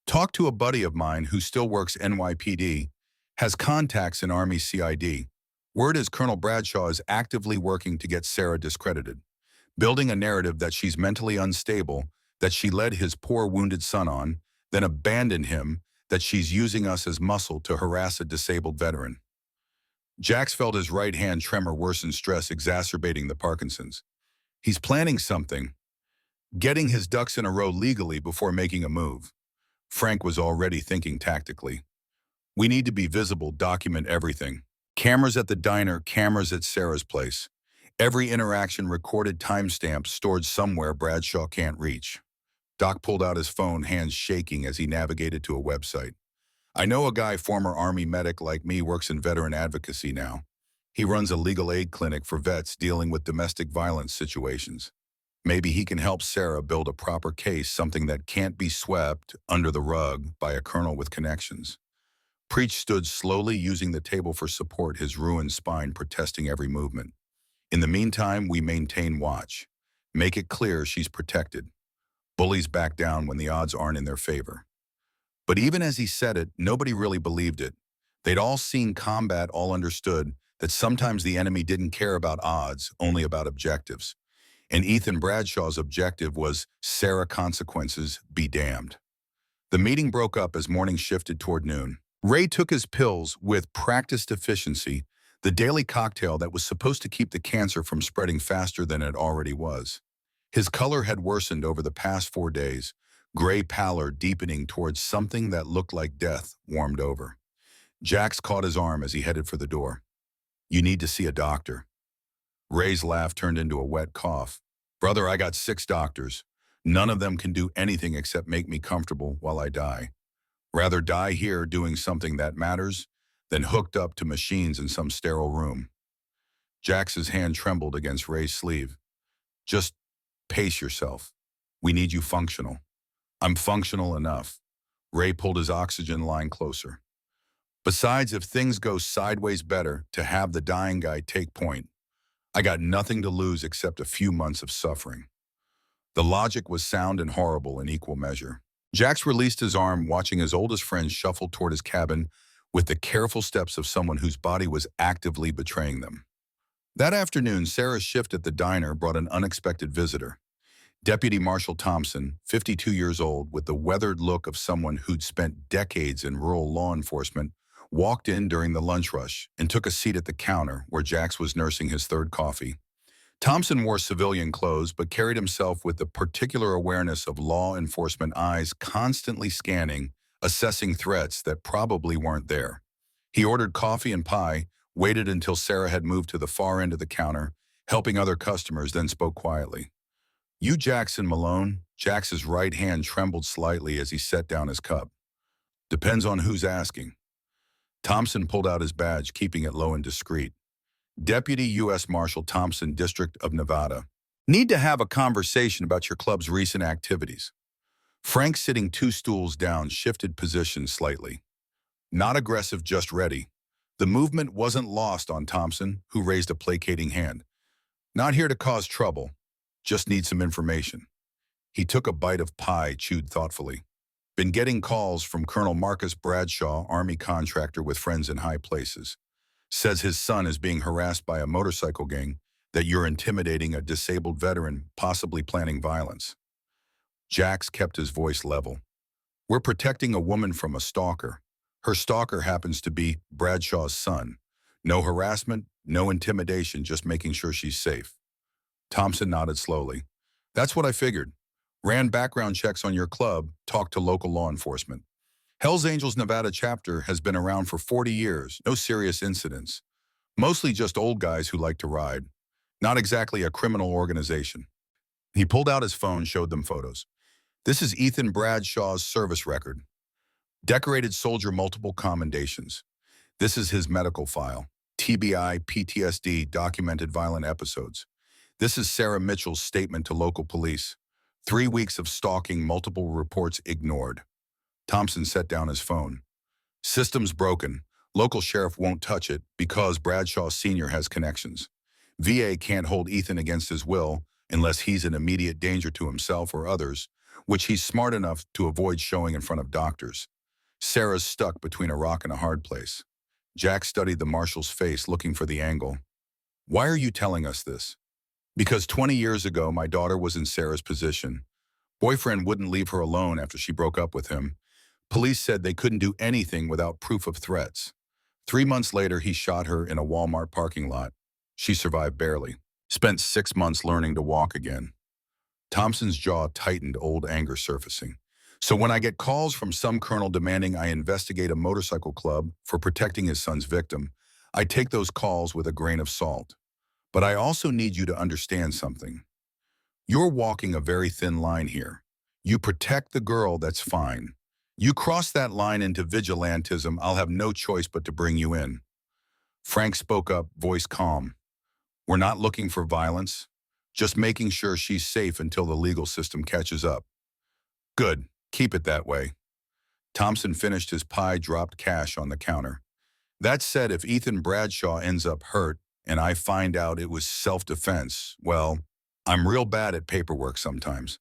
Talked to a buddy of mine who still works NYPD, has contacts in Army CID. Word is Colonel Bradshaw is actively working to get Sarah discredited, building a narrative that she's mentally unstable, that she led his poor wounded son on, then abandoned him, that she's using us as muscle to harass a disabled veteran. Jax felt his right hand tremor worsen stress, exacerbating the Parkinson's. He's planning something, getting his ducks in a row legally before making a move. Frank was already thinking tactically. We need to be visible, document everything. Cameras at the diner, cameras at Sarah's place. Every interaction recorded, timestamps stored somewhere Bradshaw can't reach. Doc pulled out his phone, hands shaking as he navigated to a website. I know a guy, former Army medic like me, works in veteran advocacy now. He runs a legal aid clinic for vets dealing with domestic violence situations. Maybe he can help Sarah build a proper case, something that can't be swept under the rug by a colonel with connections. Preach stood slowly, using the table for support, his ruined spine protesting every movement. In the meantime, we maintain watch. Make it clear she's protected. Bullies back down when the odds aren't in their favor. But even as he said it, nobody really believed it. They'd all seen combat, all understood that sometimes the enemy didn't care about odds, only about objectives. And Ethan Bradshaw's objective was Sarah consequences be damned. The meeting broke up as morning shifted toward noon. Ray took his pills with practiced efficiency, the daily cocktail that was supposed to keep the cancer from spreading faster than it already was. His color had worsened over the past 4 days, gray pallor deepening towards something that looked like death warmed over. Jax caught his arm as he headed for the door. You need to see a doctor. Ray's laugh turned into a wet cough. Brother, I got 6 doctors. None of them can do anything except make me comfortable while I die. Rather die here doing something that matters than hooked up to machines in some sterile room. Jax's hand trembled against Ray's sleeve. Just pace yourself. We need you functional. I'm functional enough. Ray pulled his oxygen line closer. Besides, if things go sideways, better to have the dying guy take point. I got nothing to lose except a few months of suffering. The logic was sound and horrible in equal measure. Jax released his arm, watching his oldest friend shuffle toward his cabin with the careful steps of someone whose body was actively betraying them. That afternoon, Sarah's shift at the diner brought an unexpected visitor. Deputy Marshal Thompson, 52 years old, with the weathered look of someone who'd spent decades in rural law enforcement, walked in during the lunch rush and took a seat at the counter where Jax was nursing his third coffee. Thompson wore civilian clothes but carried himself with the particular awareness of law enforcement eyes constantly scanning, assessing threats that probably weren't there. He ordered coffee and pie, waited until Sarah had moved to the far end of the counter, helping other customers, then spoke quietly. You Jackson Malone? Jax's right hand trembled slightly as he set down his cup. Depends on who's asking. Thompson pulled out his badge, keeping it low and discreet. Deputy U.S. Marshal Thompson, District of Nevada. Need to have a conversation about your club's recent activities. Frank, sitting 2 stools down, shifted positions slightly. Not aggressive, just ready. The movement wasn't lost on Thompson, who raised a placating hand. Not here to cause trouble. Just need some information. He took a bite of pie, chewed thoughtfully. Been getting calls from Colonel Marcus Bradshaw, Army contractor with friends in high places. Says his son is being harassed by a motorcycle gang, that you're intimidating a disabled veteran, possibly planning violence. Jax kept his voice level. We're protecting a woman from a stalker. Her stalker happens to be Bradshaw's son. No harassment, no intimidation, just making sure she's safe. Thompson nodded slowly. That's what I figured. Ran background checks on your club, talked to local law enforcement. Hell's Angels Nevada chapter has been around for 40 years, no serious incidents. Mostly just old guys who like to ride. Not exactly a criminal organization. He pulled out his phone, showed them photos. This is Ethan Bradshaw's service record. Decorated soldier, multiple commendations. This is his medical file. TBI, PTSD, documented violent episodes. This is Sarah Mitchell's statement to local police. 3 weeks of stalking, multiple reports ignored. Thompson set down his phone. System's broken. Local sheriff won't touch it because Bradshaw Sr. has connections. VA can't hold Ethan against his will unless he's in immediate danger to himself or others, which he's smart enough to avoid showing in front of doctors. Sarah's stuck between a rock and a hard place. Jack studied the marshal's face, looking for the angle. Why are you telling us this? Because 20 years ago, my daughter was in Sarah's position. Boyfriend wouldn't leave her alone after she broke up with him. Police said they couldn't do anything without proof of threats. 3 months later, he shot her in a Walmart parking lot. She survived barely. Spent 6 months learning to walk again. Thompson's jaw tightened, old anger surfacing. So when I get calls from some colonel demanding I investigate a motorcycle club for protecting his son's victim, I take those calls with a grain of salt. But I also need you to understand something. You're walking a very thin line here. You protect the girl, that's fine. You cross that line into vigilantism, I'll have no choice but to bring you in. Frank spoke up, voice calm. We're not looking for violence, just making sure she's safe until the legal system catches up. Good, keep it that way. Thompson finished his pie, dropped cash on the counter. That said, if Ethan Bradshaw ends up hurt and I find out it was self-defense, well, I'm real bad at paperwork sometimes.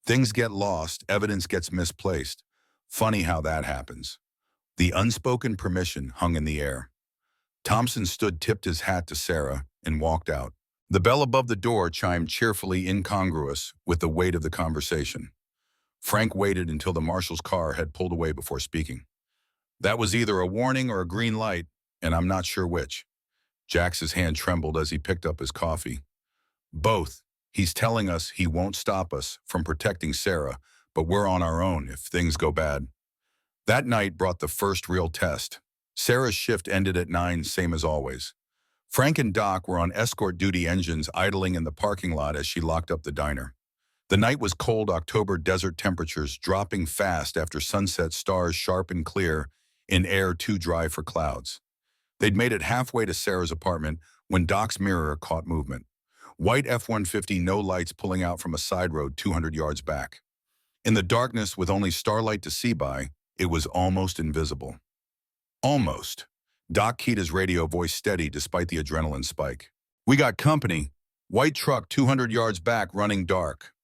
Things get lost, evidence gets misplaced. Funny how that happens. The unspoken permission hung in the air. Thompson stood, tipped his hat to Sarah, and walked out. The bell above the door chimed cheerfully, incongruous with the weight of the conversation. Frank waited until the marshal's car had pulled away before speaking. That was either a warning or a green light, and I'm not sure which. Jax's hand trembled as he picked up his coffee. Both. He's telling us he won't stop us from protecting Sarah, but we're on our own if things go bad. That night brought the first real test. Sarah's shift ended at 9, same as always. Frank and Doc were on escort duty, engines idling in the parking lot as she locked up the diner. The night was cold, October desert temperatures dropping fast after sunset, stars sharp and clear in air too dry for clouds. They'd made it halfway to Sarah's apartment when Doc's mirror caught movement. White F-150, no lights, pulling out from a side road 200 yards back. In the darkness, with only starlight to see by, it was almost invisible. Almost. Doc keyed his radio, voice steady despite the adrenaline spike. We got company. White truck 200 yards back, running dark.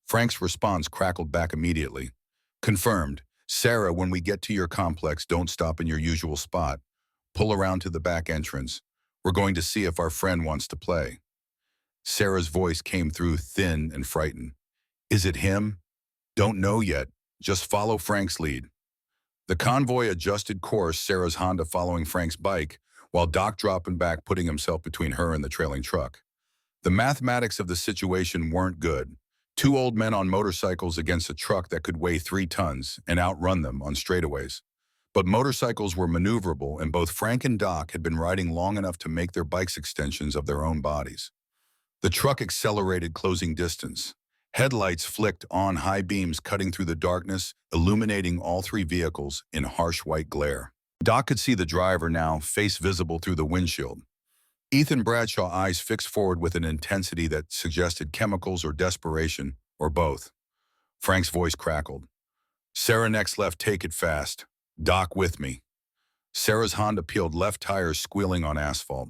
Frank's response crackled back immediately. Confirmed. Sarah, when we get to your complex, don't stop in your usual spot. Pull around to the back entrance. We're going to see if our friend wants to play. Sarah's voice came through, thin and frightened. Is it him? Don't know yet. Just follow Frank's lead. The convoy adjusted course, Sarah's Honda following Frank's bike, while Doc dropping back, putting himself between her and the trailing truck. The mathematics of the situation weren't good. 2 old men on motorcycles against a truck that could weigh 3 tons and outrun them on straightaways. But motorcycles were maneuverable, and both Frank and Doc had been riding long enough to make their bikes extensions of their own bodies. The truck accelerated, closing distance. Headlights flicked on, high beams cutting through the darkness, illuminating all 3 vehicles in harsh white glare. Doc could see the driver now, face visible through the windshield. Ethan Bradshaw, eyes fixed forward with an intensity that suggested chemicals or desperation, or both. Frank's voice crackled. Sarah next left, take it fast. Doc with me. Sarah's Honda peeled, left tires squealing on asphalt.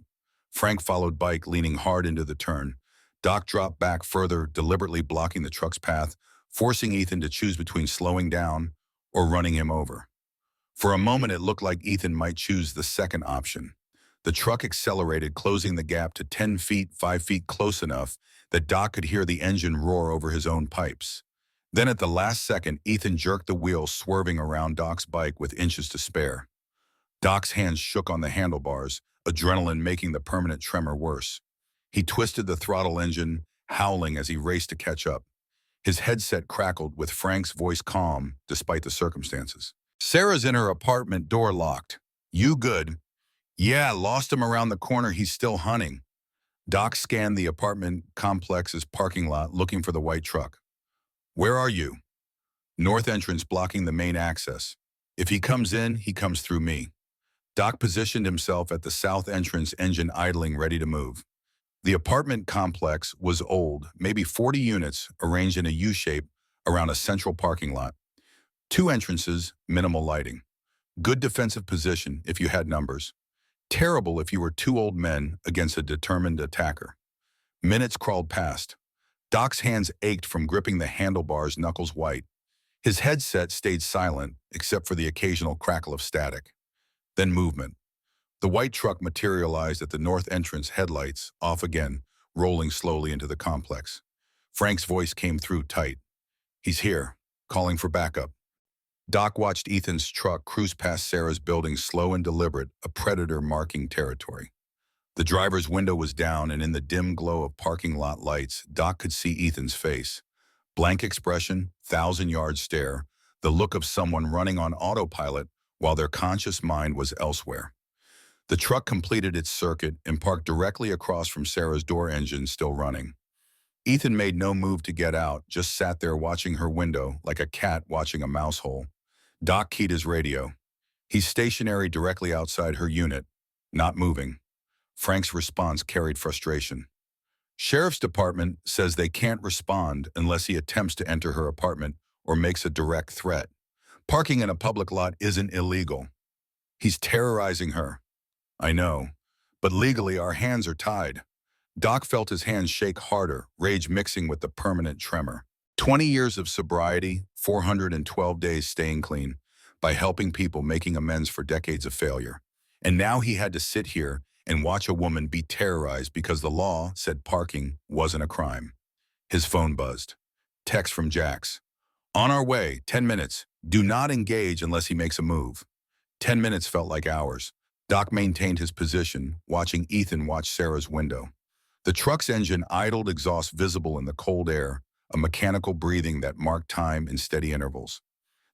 Frank followed, bike leaning hard into the turn. Doc dropped back further, deliberately blocking the truck's path, forcing Ethan to choose between slowing down or running him over. For a moment, it looked like Ethan might choose the second option. The truck accelerated, closing the gap to 10 feet, 5 feet, close enough that Doc could hear the engine roar over his own pipes. Then at the last second, Ethan jerked the wheel, swerving around Doc's bike with inches to spare. Doc's hands shook on the handlebars, adrenaline making the permanent tremor worse. He twisted the throttle engine, howling as he raced to catch up. His headset crackled, with Frank's voice calm despite the circumstances. Sarah's in her apartment, door locked. You good? Yeah, lost him around the corner. He's still hunting. Doc scanned the apartment complex's parking lot looking for the white truck. Where are you? North entrance blocking the main access. If he comes in, he comes through me. Doc positioned himself at the south entrance, engine idling, ready to move. The apartment complex was old, maybe 40 units arranged in a U-shape around a central parking lot. Two entrances, minimal lighting. Good defensive position if you had numbers. Terrible if you were two old men against a determined attacker. Minutes crawled past. Doc's hands ached from gripping the handlebars, knuckles white. His headset stayed silent, except for the occasional crackle of static. Then movement. The white truck materialized at the north entrance, headlights off again, rolling slowly into the complex. Frank's voice came through tight. He's here, calling for backup. Doc watched Ethan's truck cruise past Sarah's building, slow and deliberate, a predator marking territory. The driver's window was down, and in the dim glow of parking lot lights, Doc could see Ethan's face. Blank expression, thousand-yard stare, the look of someone running on autopilot while their conscious mind was elsewhere. The truck completed its circuit and parked directly across from Sarah's door, engine still running. Ethan made no move to get out, just sat there watching her window like a cat watching a mouse hole. Doc keyed his radio. He's stationary directly outside her unit, not moving. Frank's response carried frustration. Sheriff's Department says they can't respond unless he attempts to enter her apartment or makes a direct threat. Parking in a public lot isn't illegal. He's terrorizing her. I know, but legally our hands are tied. Doc felt his hands shake harder, rage mixing with the permanent tremor. 20 years of sobriety, 412 days staying clean, by helping people, making amends for decades of failure. And now he had to sit here and watch a woman be terrorized because the law said parking wasn't a crime. His phone buzzed. Text from Jax. On our way, 10 minutes. Do not engage unless he makes a move. 10 minutes felt like hours. Doc maintained his position, watching Ethan watch Sarah's window. The truck's engine idled, exhaust visible in the cold air, a mechanical breathing that marked time in steady intervals.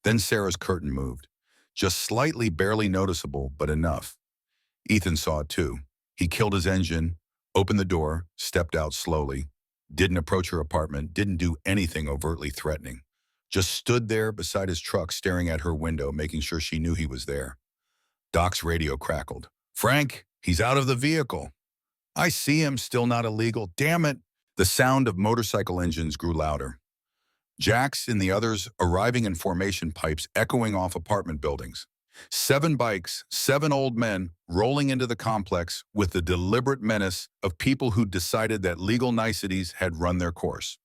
Then Sarah's curtain moved. Just slightly, barely noticeable, but enough. Ethan saw it too. He killed his engine, opened the door, stepped out slowly, didn't approach her apartment, didn't do anything overtly threatening. Just stood there beside his truck, staring at her window, making sure she knew he was there. Doc's radio crackled. Frank, he's out of the vehicle. I see him, still not illegal. Damn it. The sound of motorcycle engines grew louder. Jax and the others arriving in formation, pipes echoing off apartment buildings. 7 bikes, 7 old men rolling into the complex with the deliberate menace of people who decided that legal niceties had run their course.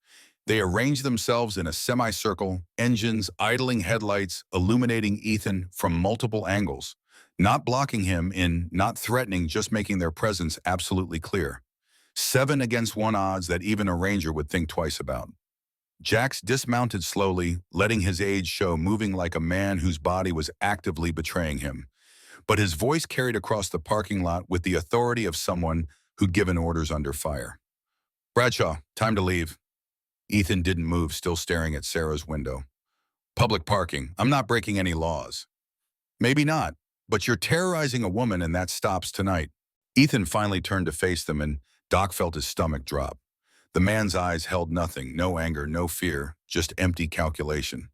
They arranged themselves in a semicircle, engines idling, headlights illuminating Ethan from multiple angles. Not blocking him in, not threatening, just making their presence absolutely clear. 7 against 1 odds that even a ranger would think twice about. Jax dismounted slowly, letting his age show, moving like a man whose body was actively betraying him. But his voice carried across the parking lot with the authority of someone who'd given orders under fire. Bradshaw, time to leave. Ethan didn't move, still staring at Sarah's window. Public parking. I'm not breaking any laws. Maybe not, but you're terrorizing a woman and that stops tonight. Ethan finally turned to face them and Doc felt his stomach drop. The man's eyes held nothing, no anger, no fear, just empty calculation.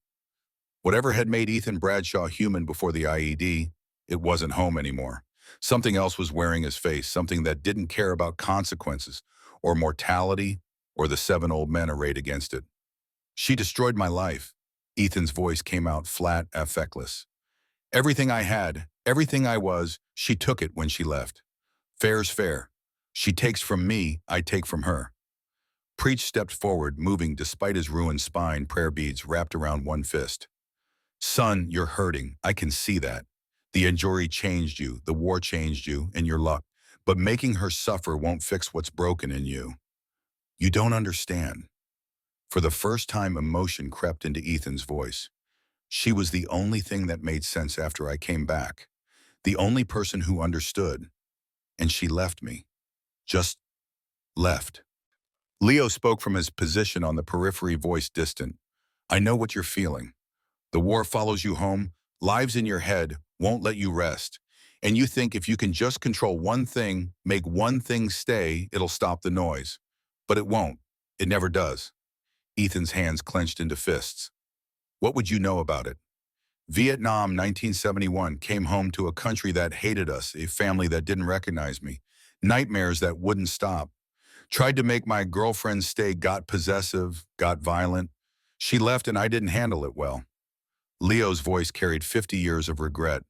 Whatever had made Ethan Bradshaw human before the IED, it wasn't home anymore. Something else was wearing his face, something that didn't care about consequences, or mortality, or the 7 old men arrayed against it. She destroyed my life. Ethan's voice came out flat, affectless. Everything I had, everything I was, she took it when she left. Fair's fair. She takes from me, I take from her. Preach stepped forward, moving despite his ruined spine, prayer beads wrapped around one fist. Son, you're hurting. I can see that. The injury changed you, the war changed you, and your luck. But making her suffer won't fix what's broken in you. You don't understand. For the first time, emotion crept into Ethan's voice. She was the only thing that made sense after I came back. The only person who understood. And she left me. Just left. Leo spoke from his position on the periphery, voice distant. I know what you're feeling. The war follows you home, Lives in your head won't let you rest. And you think if you can just control one thing, make one thing stay, it'll stop the noise. But it won't. It never does. Ethan's hands clenched into fists. What would you know about it? Vietnam, 1971, came home to a country that hated us, a family that didn't recognize me, nightmares that wouldn't stop. Tried to make my girlfriend stay, got possessive, got violent. She left and I didn't handle it well. Leo's voice carried 50 years of regret.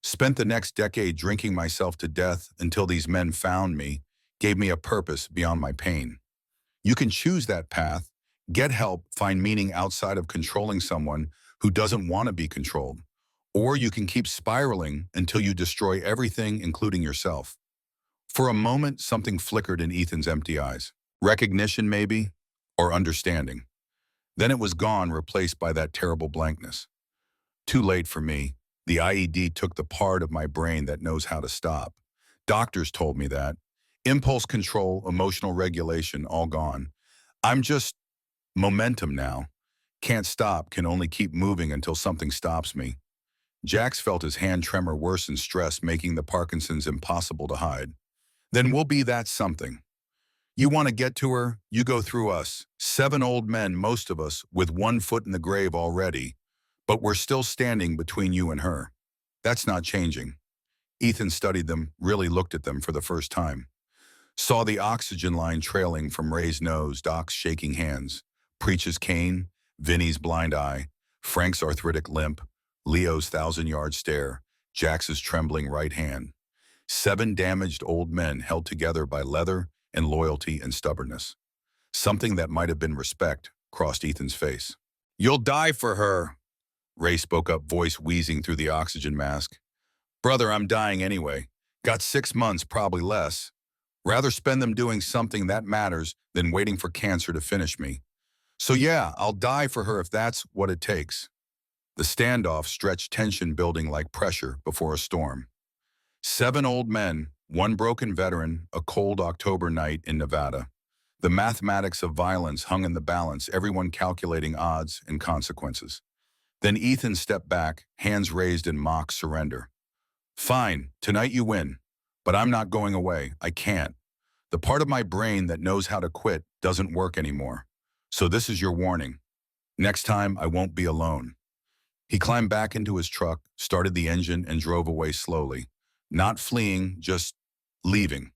Spent the next decade drinking myself to death until these men found me, gave me a purpose beyond my pain. You can choose that path, get help, find meaning outside of controlling someone who doesn't want to be controlled. Or you can keep spiraling until you destroy everything, including yourself. For a moment, something flickered in Ethan's empty eyes. Recognition, maybe, or understanding. Then it was gone, replaced by that terrible blankness. Too late for me. The IED took the part of my brain that knows how to stop. Doctors told me that. Impulse control, emotional regulation, all gone. I'm just momentum now. Can't stop, can only keep moving until something stops me. Jax felt his hand tremor worsen stress, making the Parkinson's impossible to hide. Then we'll be that something. You want to get to her, you go through us. 7 old men, most of us, with one foot in the grave already. But we're still standing between you and her. That's not changing. Ethan studied them, really looked at them for the first time. Saw the oxygen line trailing from Ray's nose, Doc's shaking hands, Preach's cane, Vinny's blind eye, Frank's arthritic limp, Leo's 1,000-yard stare, Jax's trembling right hand. 7 damaged old men held together by leather and loyalty and stubbornness. Something that might have been respect crossed Ethan's face. You'll die for her, Ray spoke up, voice wheezing through the oxygen mask. Brother, I'm dying anyway. Got 6 months, probably less. Rather spend them doing something that matters than waiting for cancer to finish me. So yeah, I'll die for her if that's what it takes. The standoff stretched, tension building like pressure before a storm. 7 old men, 1 broken veteran, a cold October night in Nevada. The mathematics of violence hung in the balance, everyone calculating odds and consequences. Then Ethan stepped back, hands raised in mock surrender. Fine, tonight you win. But I'm not going away. I can't. The part of my brain that knows how to quit doesn't work anymore. So this is your warning. Next time, I won't be alone. He climbed back into his truck, started the engine, and drove away slowly. Not fleeing, just leaving.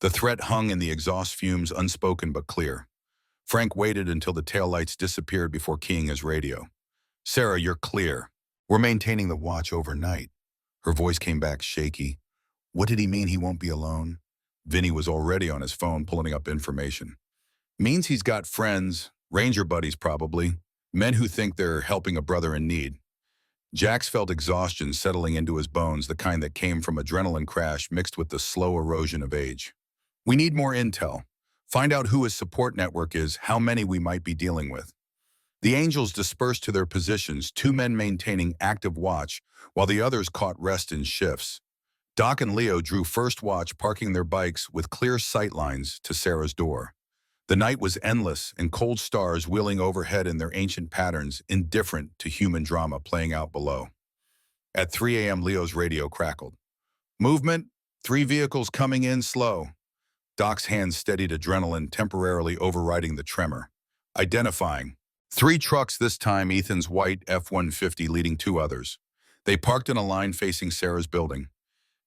The threat hung in the exhaust fumes, unspoken but clear. Frank waited until the taillights disappeared before keying his radio. Sarah, you're clear. We're maintaining the watch overnight. Her voice came back shaky. What did he mean he won't be alone? Vinny was already on his phone pulling up information. Means he's got friends, ranger buddies probably, men who think they're helping a brother in need. Jax felt exhaustion settling into his bones, the kind that came from adrenaline crash mixed with the slow erosion of age. We need more intel. Find out who his support network is, how many we might be dealing with. The Angels dispersed to their positions, 2 men maintaining active watch, while the others caught rest in shifts. Doc and Leo drew first watch, parking their bikes with clear sight lines to Sarah's door. The night was endless, and cold stars wheeling overhead in their ancient patterns, indifferent to human drama playing out below. At 3 a.m., Leo's radio crackled. Movement, 3 vehicles coming in slow. Doc's hands steadied, adrenaline temporarily overriding the tremor. Identifying. 3 trucks this time, Ethan's white F-150 leading 2 others. They parked in a line facing Sarah's building.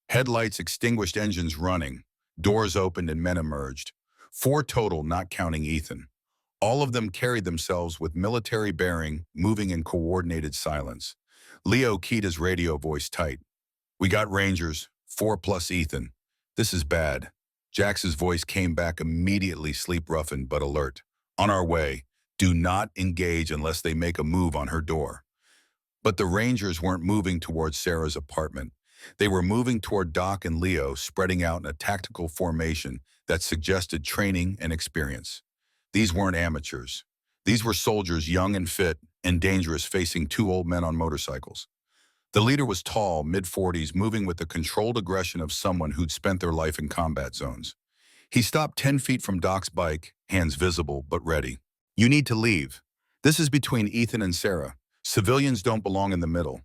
Headlights extinguished, engines running. Doors opened and men emerged. 4 total, not counting Ethan. All of them carried themselves with military bearing, moving in coordinated silence. Leo keyed his radio, voice tight. We got Rangers, 4 plus Ethan. This is bad. Jax's voice came back immediately, sleep-roughened but alert. On our way. Do not engage unless they make a move on her door. But the Rangers weren't moving towards Sarah's apartment. They were moving toward Doc and Leo, spreading out in a tactical formation that suggested training and experience. These weren't amateurs. These were soldiers, young and fit and dangerous, facing 2 old men on motorcycles. The leader was tall, mid-40s, moving with the controlled aggression of someone who'd spent their life in combat zones. He stopped 10 feet from Doc's bike, hands visible but ready. You need to leave. This is between Ethan and Sarah. Civilians don't belong in the middle.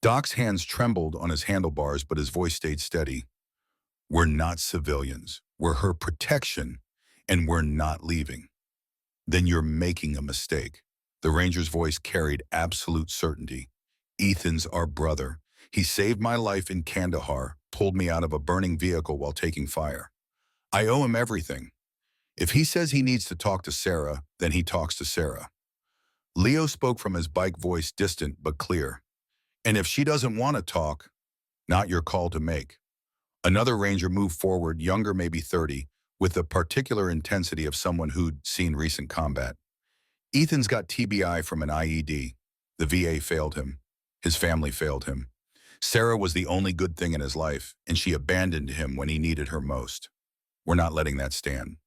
Doc's hands trembled on his handlebars, but his voice stayed steady. We're not civilians. We're her protection, and we're not leaving. Then you're making a mistake. The ranger's voice carried absolute certainty. Ethan's our brother. He saved my life in Kandahar, pulled me out of a burning vehicle while taking fire. I owe him everything. If he says he needs to talk to Sarah, then he talks to Sarah. Leo spoke from his bike, voice distant but clear. And if she doesn't want to talk, not your call to make. Another ranger moved forward, younger, maybe 30, with the particular intensity of someone who'd seen recent combat. Ethan's got TBI from an IED. The VA failed him. His family failed him. Sarah was the only good thing in his life, and she abandoned him when he needed her most. We're not letting that stand.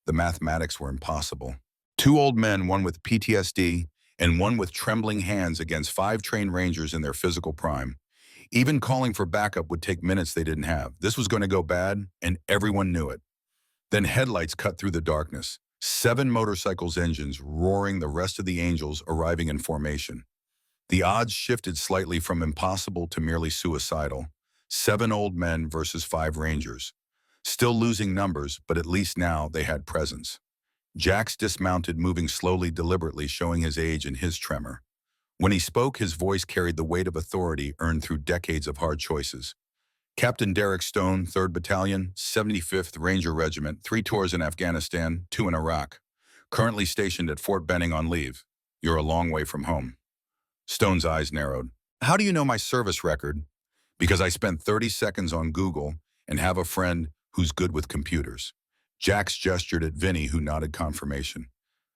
The mathematics were impossible. Two old men, one with PTSD and one with trembling hands against 5 trained rangers in their physical prime. Even calling for backup would take minutes they didn't have. This was going to go bad, and everyone knew it. Then headlights cut through the darkness. 7 motorcycles' engines roaring, the rest of the angels arriving in formation. The odds shifted slightly from impossible to merely suicidal. 7 old men versus 5 rangers. Still losing numbers, but at least now they had presence. Jax dismounted, moving slowly, deliberately, showing his age and his tremor. When he spoke, his voice carried the weight of authority earned through decades of hard choices. Captain Derek Stone, 3rd Battalion, 75th Ranger Regiment, 3 tours in Afghanistan, 2 in Iraq. Currently stationed at Fort Benning on leave. You're a long way from home. Stone's eyes narrowed. How do you know my service record? Because I spent 30 seconds on Google and have a friend who's good with computers. Jax gestured at Vinny, who nodded confirmation.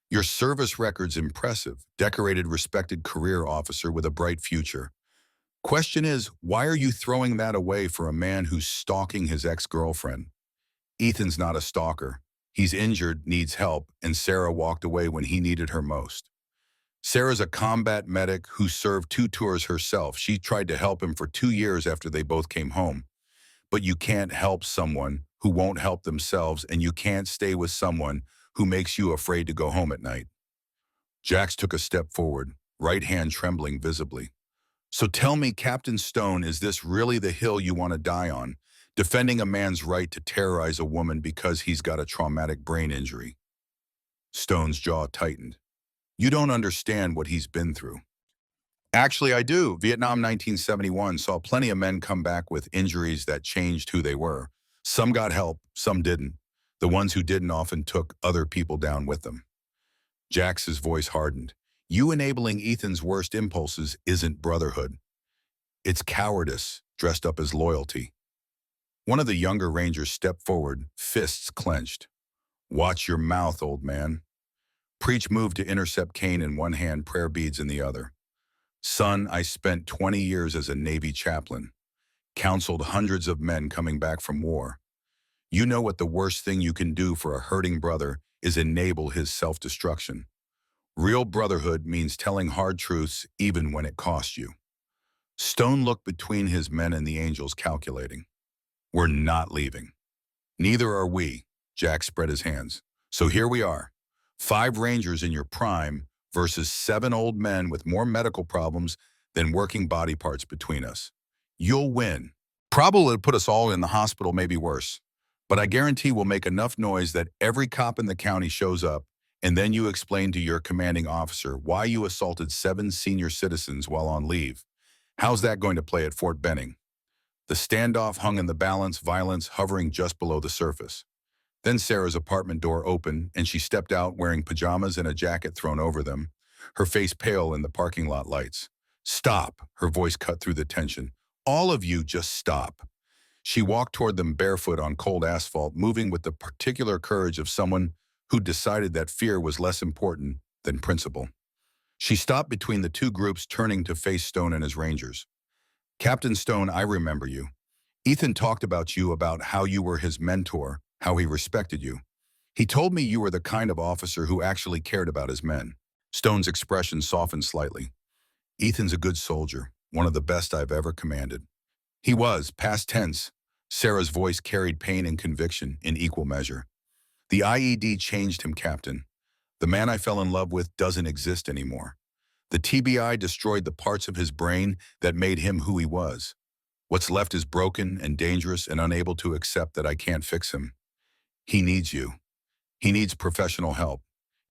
Your service record's impressive. Decorated, respected career officer with a bright future. Question is, why are you throwing that away for a man who's stalking his ex-girlfriend? Ethan's not a stalker. He's injured, needs help, and Sarah walked away when he needed her most. Sarah's a combat medic who served 2 tours herself. She tried to help him for 2 years after they both came home. But you can't help someone who won't help themselves, and you can't stay with someone who makes you afraid to go home at night. Jax took a step forward, right hand trembling visibly. So tell me, Captain Stone, is this really the hill you want to die on? Defending a man's right to terrorize a woman because he's got a traumatic brain injury? Stone's jaw tightened. You don't understand what he's been through. Actually, I do. Vietnam 1971 saw plenty of men come back with injuries that changed who they were. Some got help, some didn't. The ones who didn't often took other people down with them. Jax's voice hardened. You enabling Ethan's worst impulses isn't brotherhood. It's cowardice dressed up as loyalty. One of the younger rangers stepped forward, fists clenched. Watch your mouth, old man. Preach moved to intercept Kane in one hand, prayer beads in the other. Son, I spent 20 years as a Navy chaplain. Counseled hundreds of men coming back from war. You know what the worst thing you can do for a hurting brother is enable his self-destruction. Real brotherhood means telling hard truths even when it costs you. Stone looked between his men and the angels, calculating. We're not leaving. Neither are we. Jax spread his hands. So here we are. 5 rangers in your prime versus 7 old men with more medical problems than working body parts between us. You'll win. Probably it'll put us all in the hospital, maybe worse. But I guarantee we'll make enough noise that every cop in the county shows up, and then you explain to your commanding officer why you assaulted 7 senior citizens while on leave. How's that going to play at Fort Benning? The standoff hung in the balance, violence hovering just below the surface. Then Sarah's apartment door opened, and she stepped out wearing pajamas and a jacket thrown over them, her face pale in the parking lot lights. Stop, her voice cut through the tension. All of you just stop. She walked toward them barefoot on cold asphalt, moving with the particular courage of someone who decided that fear was less important than principle. She stopped between the 2 groups, turning to face Stone and his rangers. Captain Stone, I remember you. Ethan talked about you, about how you were his mentor, how he respected you. He told me you were the kind of officer who actually cared about his men. Stone's expression softened slightly. Ethan's a good soldier, one of the best I've ever commanded. He was, past tense. Sarah's voice carried pain and conviction in equal measure. The IED changed him, Captain. The man I fell in love with doesn't exist anymore. The TBI destroyed the parts of his brain that made him who he was. What's left is broken and dangerous and unable to accept that I can't fix him. He needs you. He needs professional help.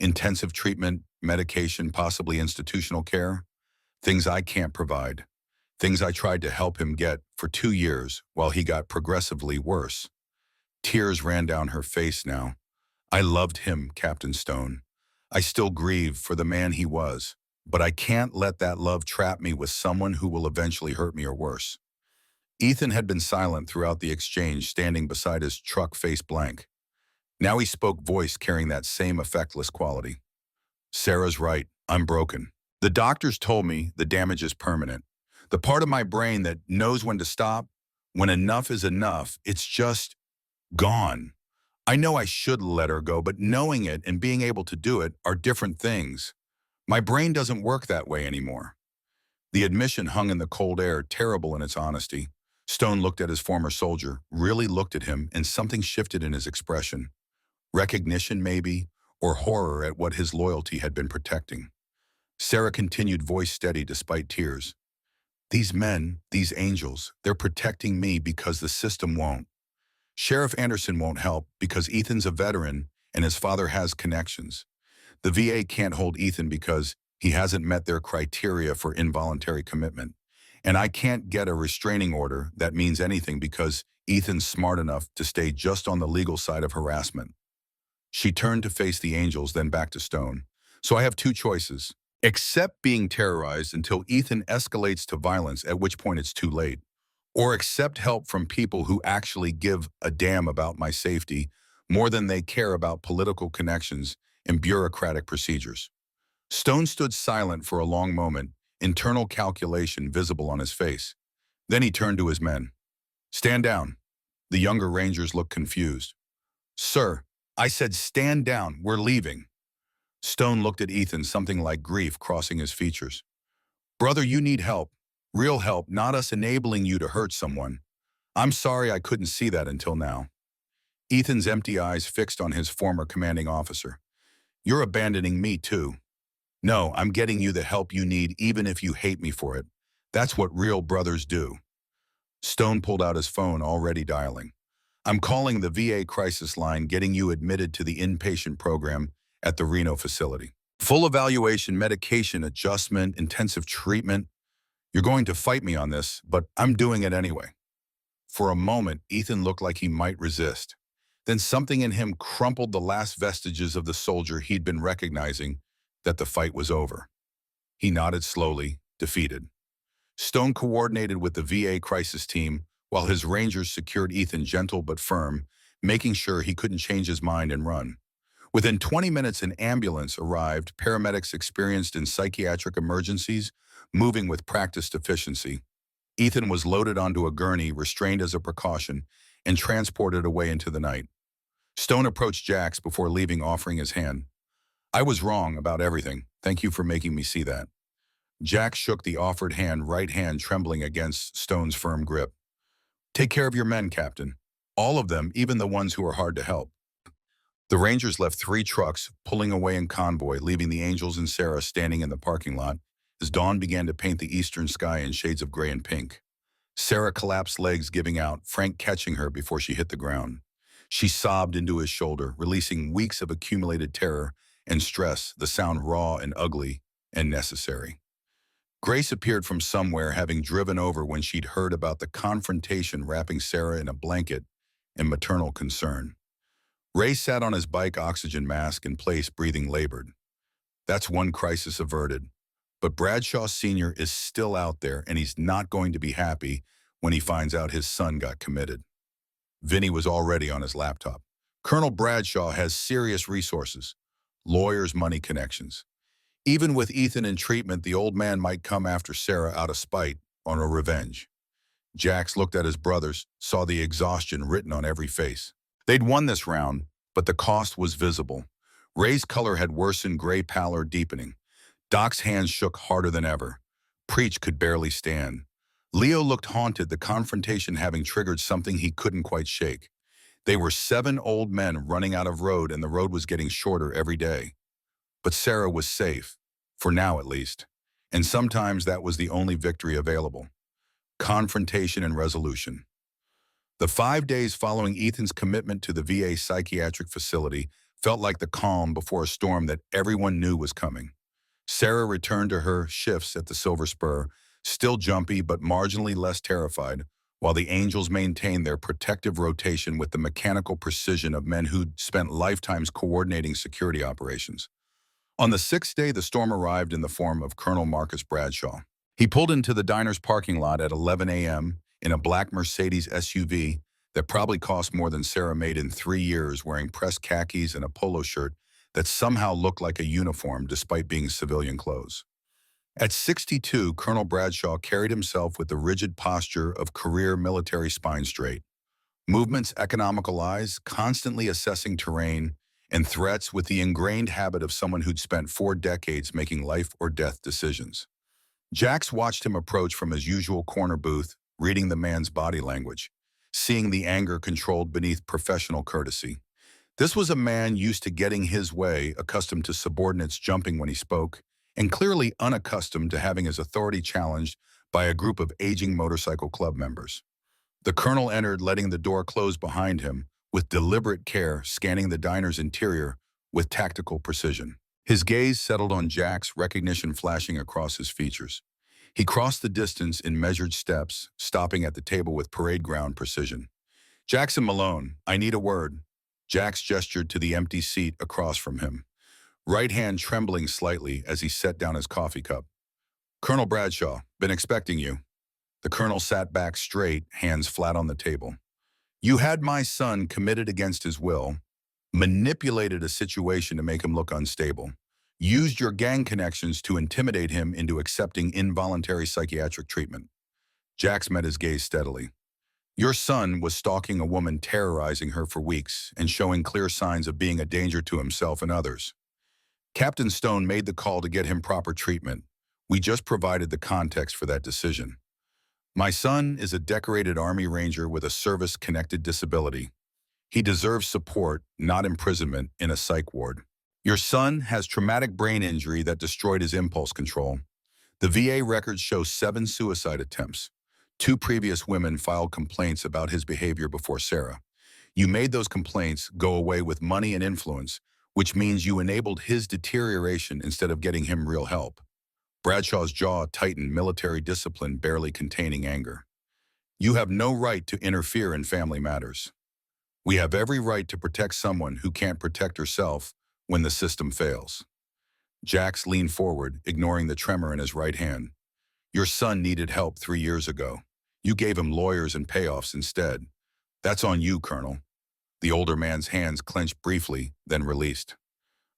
Intensive treatment, medication, possibly institutional care. Things I can't provide. Things I tried to help him get for 2 years while he got progressively worse. Tears ran down her face now. I loved him, Captain Stone. I still grieve for the man he was, but I can't let that love trap me with someone who will eventually hurt me or worse. Ethan had been silent throughout the exchange, standing beside his truck face blank. Now he spoke, voice carrying that same effectless quality. Sarah's right, I'm broken. The doctors told me the damage is permanent. The part of my brain that knows when to stop, when enough is enough, it's just gone. I know I should let her go, but knowing it and being able to do it are different things. My brain doesn't work that way anymore. The admission hung in the cold air, terrible in its honesty. Stone looked at his former soldier, really looked at him, and something shifted in his expression. Recognition, maybe, or horror at what his loyalty had been protecting. Sarah continued, voice steady despite tears. These men, these angels, they're protecting me because the system won't. Sheriff Anderson won't help because Ethan's a veteran and his father has connections. The VA can't hold Ethan because he hasn't met their criteria for involuntary commitment. And I can't get a restraining order that means anything because Ethan's smart enough to stay just on the legal side of harassment. She turned to face the angels, then back to Stone. So I have two choices. Accept being terrorized until Ethan escalates to violence, at which point it's too late. Or accept help from people who actually give a damn about my safety more than they care about political connections and bureaucratic procedures. Stone stood silent for a long moment, internal calculation visible on his face. Then he turned to his men. Stand down. The younger Rangers looked confused. Sir, I said stand down, we're leaving. Stone looked at Ethan, something like grief crossing his features. Brother, you need help. Real help, not us enabling you to hurt someone. I'm sorry I couldn't see that until now. Ethan's empty eyes fixed on his former commanding officer. You're abandoning me too. No, I'm getting you the help you need even if you hate me for it. That's what real brothers do. Stone pulled out his phone, already dialing. I'm calling the VA crisis line, getting you admitted to the inpatient program at the Reno facility. Full evaluation, medication, adjustment, intensive treatment. You're going to fight me on this, but I'm doing it anyway. For a moment, Ethan looked like he might resist. Then something in him crumpled the last vestiges of the soldier he'd been recognizing that the fight was over. He nodded slowly, defeated. Stone coordinated with the VA crisis team while his Rangers secured Ethan, gentle but firm, making sure he couldn't change his mind and run. Within 20 minutes, an ambulance arrived, paramedics experienced in psychiatric emergencies, moving with practiced efficiency. Ethan was loaded onto a gurney, restrained as a precaution, and transported away into the night. Stone approached Jax before leaving, offering his hand. I was wrong about everything. Thank you for making me see that. Jax shook the offered hand, right hand trembling against Stone's firm grip. Take care of your men, Captain. All of them, even the ones who are hard to help. The Rangers left 3 trucks, pulling away in convoy, leaving the Angels and Sarah standing in the parking lot as dawn began to paint the eastern sky in shades of gray and pink. Sarah collapsed, legs giving out, Frank catching her before she hit the ground. She sobbed into his shoulder, releasing weeks of accumulated terror and stress, the sound raw and ugly and necessary. Grace appeared from somewhere, having driven over when she'd heard about the confrontation, wrapping Sarah in a blanket and maternal concern. Ray sat on his bike, oxygen mask in place, breathing labored. That's one crisis averted. But Bradshaw Sr. is still out there, and he's not going to be happy when he finds out his son got committed. Vinny was already on his laptop. Colonel Bradshaw has serious resources, lawyers, money, connections. Even with Ethan in treatment, the old man might come after Sarah out of spite, on a revenge. Jax looked at his brothers, saw the exhaustion written on every face. They'd won this round, but the cost was visible. Ray's color had worsened, gray pallor deepening. Doc's hands shook harder than ever. Preach could barely stand. Leo looked haunted, the confrontation having triggered something he couldn't quite shake. They were 7 old men running out of road, and the road was getting shorter every day. But Sarah was safe, for now at least. And sometimes that was the only victory available. Confrontation and resolution. The 5 days following Ethan's commitment to the VA psychiatric facility felt like the calm before a storm that everyone knew was coming. Sarah returned to her shifts at the Silver Spur, still jumpy but marginally less terrified, while the Angels maintained their protective rotation with the mechanical precision of men who'd spent lifetimes coordinating security operations. On the sixth day, the storm arrived in the form of Colonel Marcus Bradshaw. He pulled into the diner's parking lot at 11 a.m. in a black Mercedes SUV that probably cost more than Sarah made in 3 years, wearing pressed khakis and a polo shirt that somehow looked like a uniform despite being civilian clothes. At 62, Colonel Bradshaw carried himself with the rigid posture of career military spine straight. Movements economical eyes, constantly assessing terrain, and threats with the ingrained habit of someone who'd spent 4 decades making life or death decisions. Jax watched him approach from his usual corner booth, reading the man's body language, seeing the anger controlled beneath professional courtesy. This was a man used to getting his way, accustomed to subordinates jumping when he spoke, and clearly unaccustomed to having his authority challenged by a group of aging motorcycle club members. The colonel entered, letting the door close behind him, with deliberate care, scanning the diner's interior with tactical precision. His gaze settled on Jack's, recognition flashing across his features. He crossed the distance in measured steps, stopping at the table with parade ground precision. "Jackson Malone, I need a word." Jax gestured to the empty seat across from him, right hand trembling slightly as he set down his coffee cup. "Colonel Bradshaw, been expecting you." The colonel sat back straight, hands flat on the table. "You had my son committed against his will, manipulated a situation to make him look unstable, used your gang connections to intimidate him into accepting involuntary psychiatric treatment." Jax met his gaze steadily. "Your son was stalking a woman, terrorizing her for weeks, and showing clear signs of being a danger to himself and others. Captain Stone made the call to get him proper treatment. We just provided the context for that decision. My son is a decorated Army Ranger with a service-connected disability. He deserves support, not imprisonment in a psych ward. Your son has traumatic brain injury that destroyed his impulse control. The VA records show 7 suicide attempts. 2 previous women filed complaints about his behavior before Sarah. You made those complaints go away with money and influence, which means you enabled his deterioration instead of getting him real help." Bradshaw's jaw tightened, military discipline barely containing anger. "You have no right to interfere in family matters. We have every right to protect someone who can't protect herself when the system fails." Jax leaned forward, ignoring the tremor in his right hand. "Your son needed help 3 years ago. You gave him lawyers and payoffs instead. That's on you, Colonel." The older man's hands clenched briefly, then released.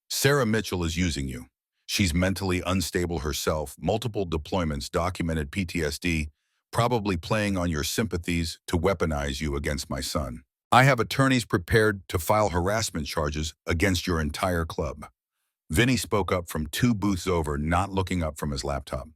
"Sarah Mitchell is using you. She's mentally unstable herself, multiple deployments, documented PTSD, probably playing on your sympathies to weaponize you against my son. I have attorneys prepared to file harassment charges against your entire club." Vinny spoke up from 2 booths over, not looking up from his laptop.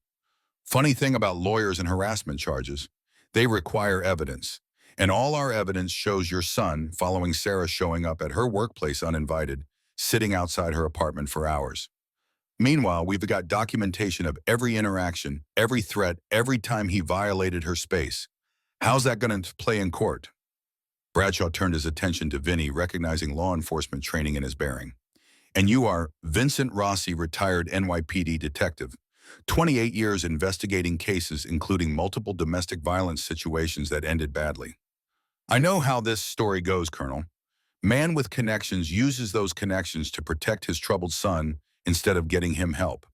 "Funny thing about lawyers and harassment charges, they require evidence. And all our evidence shows your son following Sarah showing up at her workplace uninvited, sitting outside her apartment for hours. Meanwhile, we've got documentation of every interaction, every threat, every time he violated her space. How's that going to play in court?" Bradshaw turned his attention to Vinny, recognizing law enforcement training in his bearing. "And you are Vincent Rossi, retired NYPD detective. 28 years investigating cases including multiple domestic violence situations that ended badly. I know how this story goes, Colonel. Man with connections uses those connections to protect his troubled son instead of getting him help.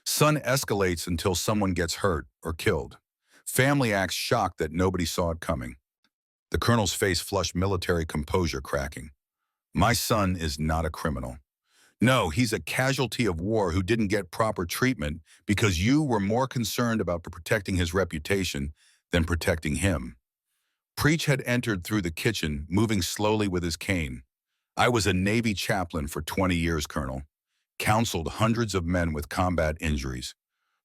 Son escalates until someone gets hurt or killed. Family acts shocked that nobody saw it coming." The colonel's face flushed, military composure cracking. "My son is not a criminal. No, he's a casualty of war who didn't get proper treatment because you were more concerned about protecting his reputation than protecting him." Preach had entered through the kitchen, moving slowly with his cane. "I was a Navy chaplain for 20 years, Colonel. Counseled hundreds of men with combat injuries.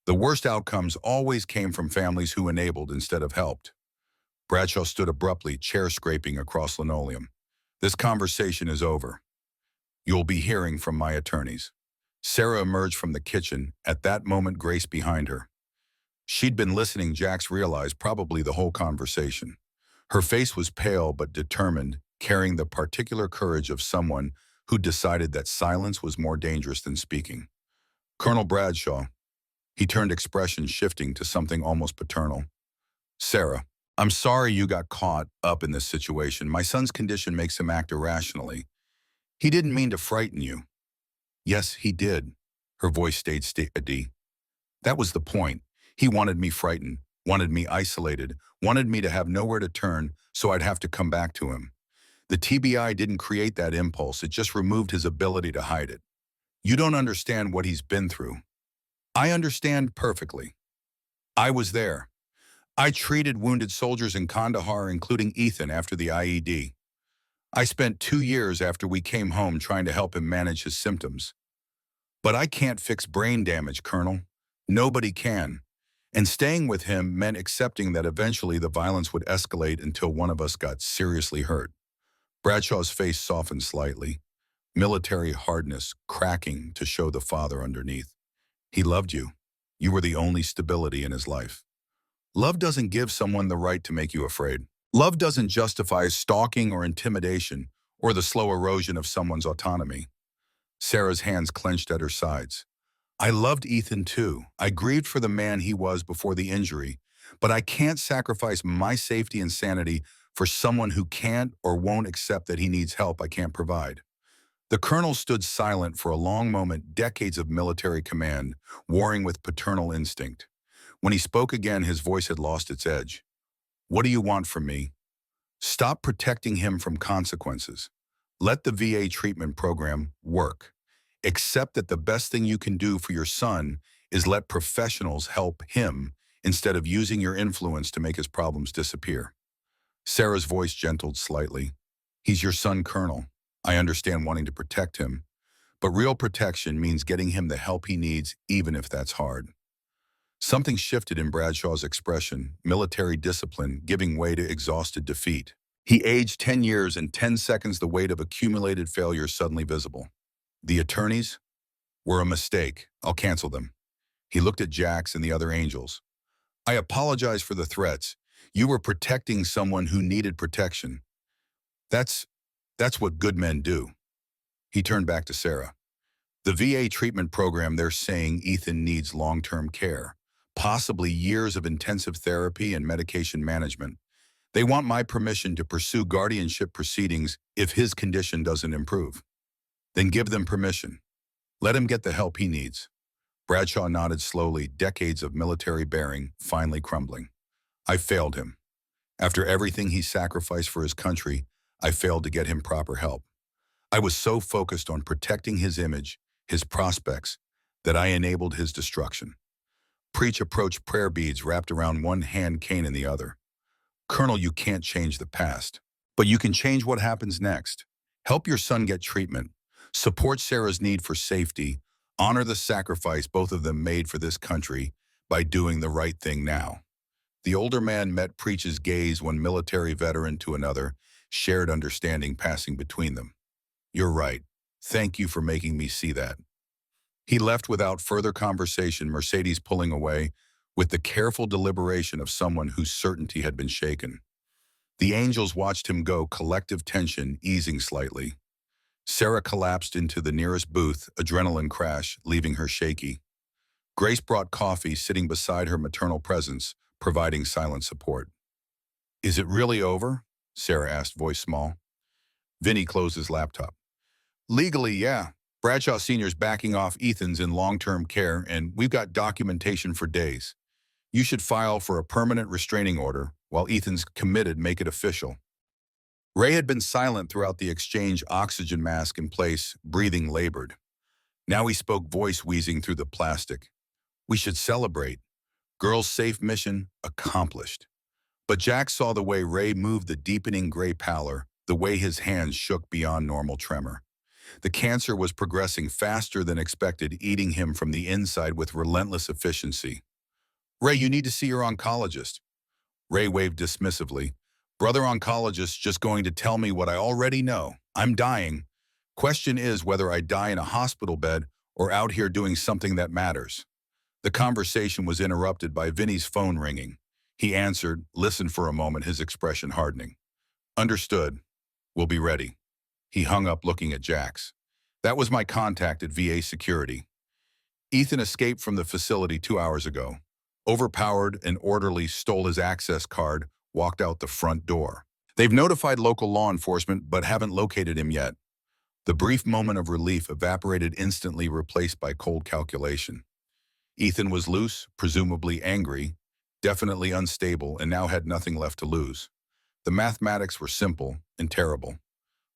The worst outcomes always came from families who enabled instead of helped." Bradshaw stood abruptly, chair scraping across linoleum. "This conversation is over. You'll be hearing from my attorneys." Sarah emerged from the kitchen, at that moment Grace behind her. She'd been listening, Jax realized, probably the whole conversation. Her face was pale but determined, carrying the particular courage of someone who decided that silence was more dangerous than speaking. Colonel Bradshaw, he turned, expression shifting to something almost paternal. Sarah, I'm sorry you got caught up in this situation. My son's condition makes him act irrationally. He didn't mean to frighten you. Yes, he did. Her voice stayed steady. That was the point. He wanted me frightened, wanted me isolated, wanted me to have nowhere to turn, so I'd have to come back to him. The TBI didn't create that impulse, it just removed his ability to hide it. You don't understand what he's been through. I understand perfectly. I was there. I treated wounded soldiers in Kandahar, including Ethan, after the IED. I spent 2 years after we came home trying to help him manage his symptoms. But I can't fix brain damage, Colonel. Nobody can. And staying with him meant accepting that eventually the violence would escalate until one of us got seriously hurt. Bradshaw's face softened slightly, military hardness cracking to show the father underneath. He loved you. You were the only stability in his life. Love doesn't give someone the right to make you afraid. Love doesn't justify stalking or intimidation or the slow erosion of someone's autonomy. Sarah's hands clenched at her sides. I loved Ethan too. I grieved for the man he was before the injury, but I can't sacrifice my safety and sanity for someone who can't or won't accept that he needs help I can't provide. The colonel stood silent for a long moment, decades of military command, warring with paternal instinct. When he spoke again, his voice had lost its edge. What do you want from me? Stop protecting him from consequences. Let the VA treatment program work. Accept that the best thing you can do for your son is let professionals help him instead of using your influence to make his problems disappear. Sarah's voice gentled slightly. He's your son, Colonel. I understand wanting to protect him, but real protection means getting him the help he needs, even if that's hard. Something shifted in Bradshaw's expression, military discipline giving way to exhausted defeat. He aged 10 years and 10 seconds, the weight of accumulated failures suddenly visible. The attorneys were a mistake. I'll cancel them. He looked at Jax and the other angels. I apologize for the threats. You were protecting someone who needed protection. That's what good men do. He turned back to Sarah. The VA treatment program, they're saying Ethan needs long-term care, possibly years of intensive therapy and medication management. They want my permission to pursue guardianship proceedings if his condition doesn't improve. Then give them permission. Let him get the help he needs. Bradshaw nodded slowly, decades of military bearing finally crumbling. I failed him. After everything he sacrificed for his country, I failed to get him proper help. I was so focused on protecting his image, his prospects, that I enabled his destruction. Preach approached prayer beads wrapped around one hand, cane in the other. Colonel, you can't change the past, but you can change what happens next. Help your son get treatment. Support Sarah's need for safety. Honor the sacrifice both of them made for this country by doing the right thing now. The older man met Preach's gaze, one military veteran to another, shared understanding passing between them. You're right. Thank you for making me see that. He left without further conversation, Mercedes pulling away, with the careful deliberation of someone whose certainty had been shaken. The angels watched him go, collective tension easing slightly. Sarah collapsed into the nearest booth, adrenaline crash, leaving her shaky. Grace brought coffee, sitting beside her maternal presence, providing silent support. Is it really over? Sarah asked, voice small. Vinny closed his laptop. Legally, yeah. Bradshaw Sr.'s backing off. Ethan's in long-term care, and we've got documentation for days. You should file for a permanent restraining order. While Ethan's committed, make it official. Ray had been silent throughout the exchange, oxygen mask in place, breathing labored. Now he spoke, voice wheezing through the plastic. We should celebrate. Girl's safe mission accomplished. But Jack saw the way Ray moved, the deepening gray pallor, the way his hands shook beyond normal tremor. The cancer was progressing faster than expected, eating him from the inside with relentless efficiency. Ray, you need to see your oncologist. Ray waved dismissively. Brother oncologist just going to tell me what I already know. I'm dying. Question is whether I die in a hospital bed or out here doing something that matters? The conversation was interrupted by Vinny's phone ringing. He answered, listened for a moment, his expression hardening. Understood. We'll be ready. He hung up looking at Jax. That was my contact at VA Security. Ethan escaped from the facility 2 hours ago. Overpowered, an orderly stole his access card, walked out the front door. They've notified local law enforcement but haven't located him yet. The brief moment of relief evaporated instantly, replaced by cold calculation. Ethan was loose, presumably angry, definitely unstable, and now had nothing left to lose. The mathematics were simple and terrible.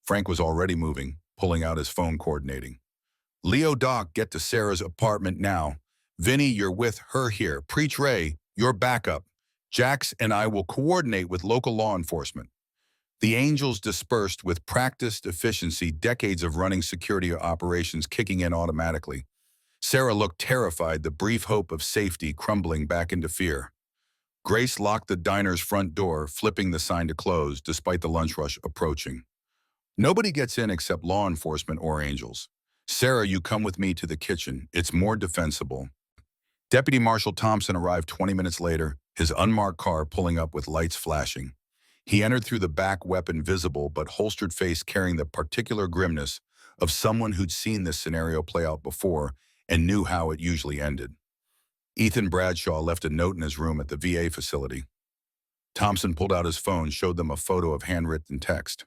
Frank was already moving, pulling out his phone, coordinating. Leo, Doc, get to Sarah's apartment now. Vinny, you're with her here. Preach Ray, your backup. Jax and I will coordinate with local law enforcement. The angels dispersed with practiced efficiency, decades of running security operations kicking in automatically. Sarah looked terrified, the brief hope of safety crumbling back into fear. Grace locked the diner's front door, flipping the sign to close, despite the lunch rush approaching. Nobody gets in except law enforcement or angels. Sarah, you come with me to the kitchen. It's more defensible. Deputy Marshal Thompson arrived 20 minutes later, his unmarked car pulling up with lights flashing. He entered through the back, weapon visible but holstered face carrying the particular grimness of someone who'd seen this scenario play out before and knew how it usually ended. Ethan Bradshaw left a note in his room at the VA facility. Thompson pulled out his phone, showed them a photo of handwritten text.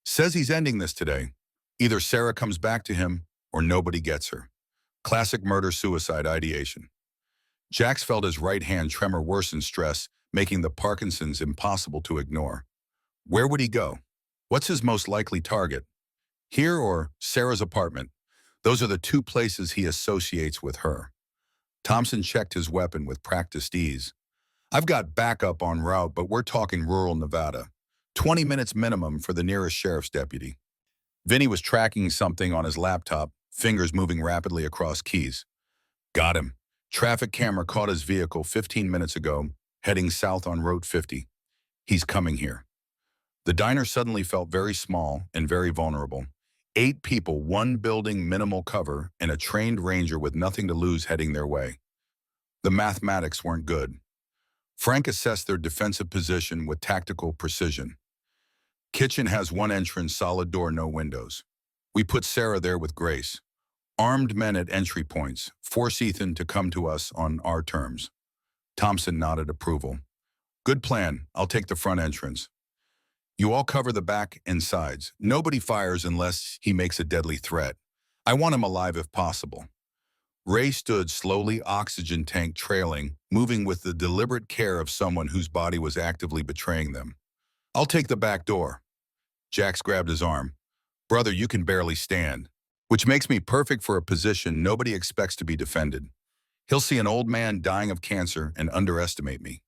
Says he's ending this today. Either Sarah comes back to him or nobody gets her. Classic murder-suicide ideation. Jax felt his right hand tremor worsen, stress, making the Parkinson's impossible to ignore. Where would he go? What's his most likely target? Here or Sarah's apartment? Those are the two places he associates with her. Thompson checked his weapon with practiced ease. I've got backup en route, but we're talking rural Nevada. 20 minutes minimum for the nearest sheriff's deputy. Vinny was tracking something on his laptop, fingers moving rapidly across keys. Got him. Traffic camera caught his vehicle 15 minutes ago, heading south on Route 50. He's coming here. The diner suddenly felt very small and very vulnerable. 8 people, 1 building, minimal cover, and a trained ranger with nothing to lose heading their way. The mathematics weren't good. Frank assessed their defensive position with tactical precision. Kitchen has 1 entrance, solid door, no windows. We put Sarah there with Grace. Armed men at entry points. Force Ethan to come to us on our terms. Thompson nodded approval. Good plan. I'll take the front entrance. You all cover the back and sides. Nobody fires unless he makes a deadly threat. I want him alive if possible. Ray stood slowly, oxygen tank trailing, moving with the deliberate care of someone whose body was actively betraying them. I'll take the back door. Jax grabbed his arm. Brother, you can barely stand. Which makes me perfect for a position nobody expects to be defended. He'll see an old man dying of cancer and underestimate me.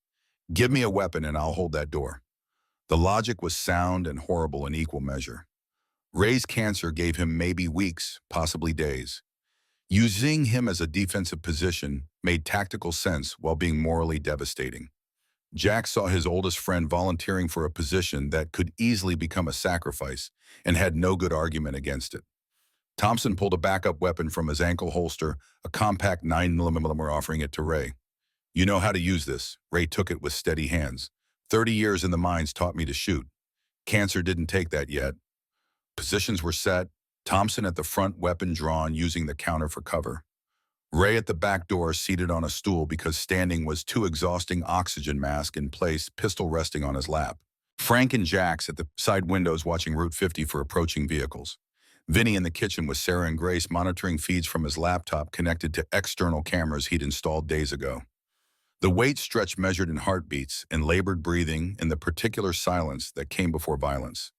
Give me a weapon and I'll hold that door. The logic was sound and horrible in equal measure. Ray's cancer gave him maybe weeks, possibly days. Using him as a defensive position made tactical sense while being morally devastating. Jack saw his oldest friend volunteering for a position that could easily become a sacrifice and had no good argument against it. Thompson pulled a backup weapon from his ankle holster, a compact 9mm, offering it to Ray. You know how to use this. Ray took it with steady hands. 30 years in the mines taught me to shoot. Cancer didn't take that yet. Positions were set. Thompson at the front, weapon drawn, using the counter for cover. Ray at the back door, seated on a stool because standing was too exhausting, oxygen mask in place, pistol resting on his lap. Frank and Jax at the side windows watching Route 50 for approaching vehicles. Vinny in the kitchen with Sarah and Grace monitoring feeds from his laptop connected to external cameras he'd installed days ago. The wait stretched measured in heartbeats and labored breathing in the particular silence that came before violence.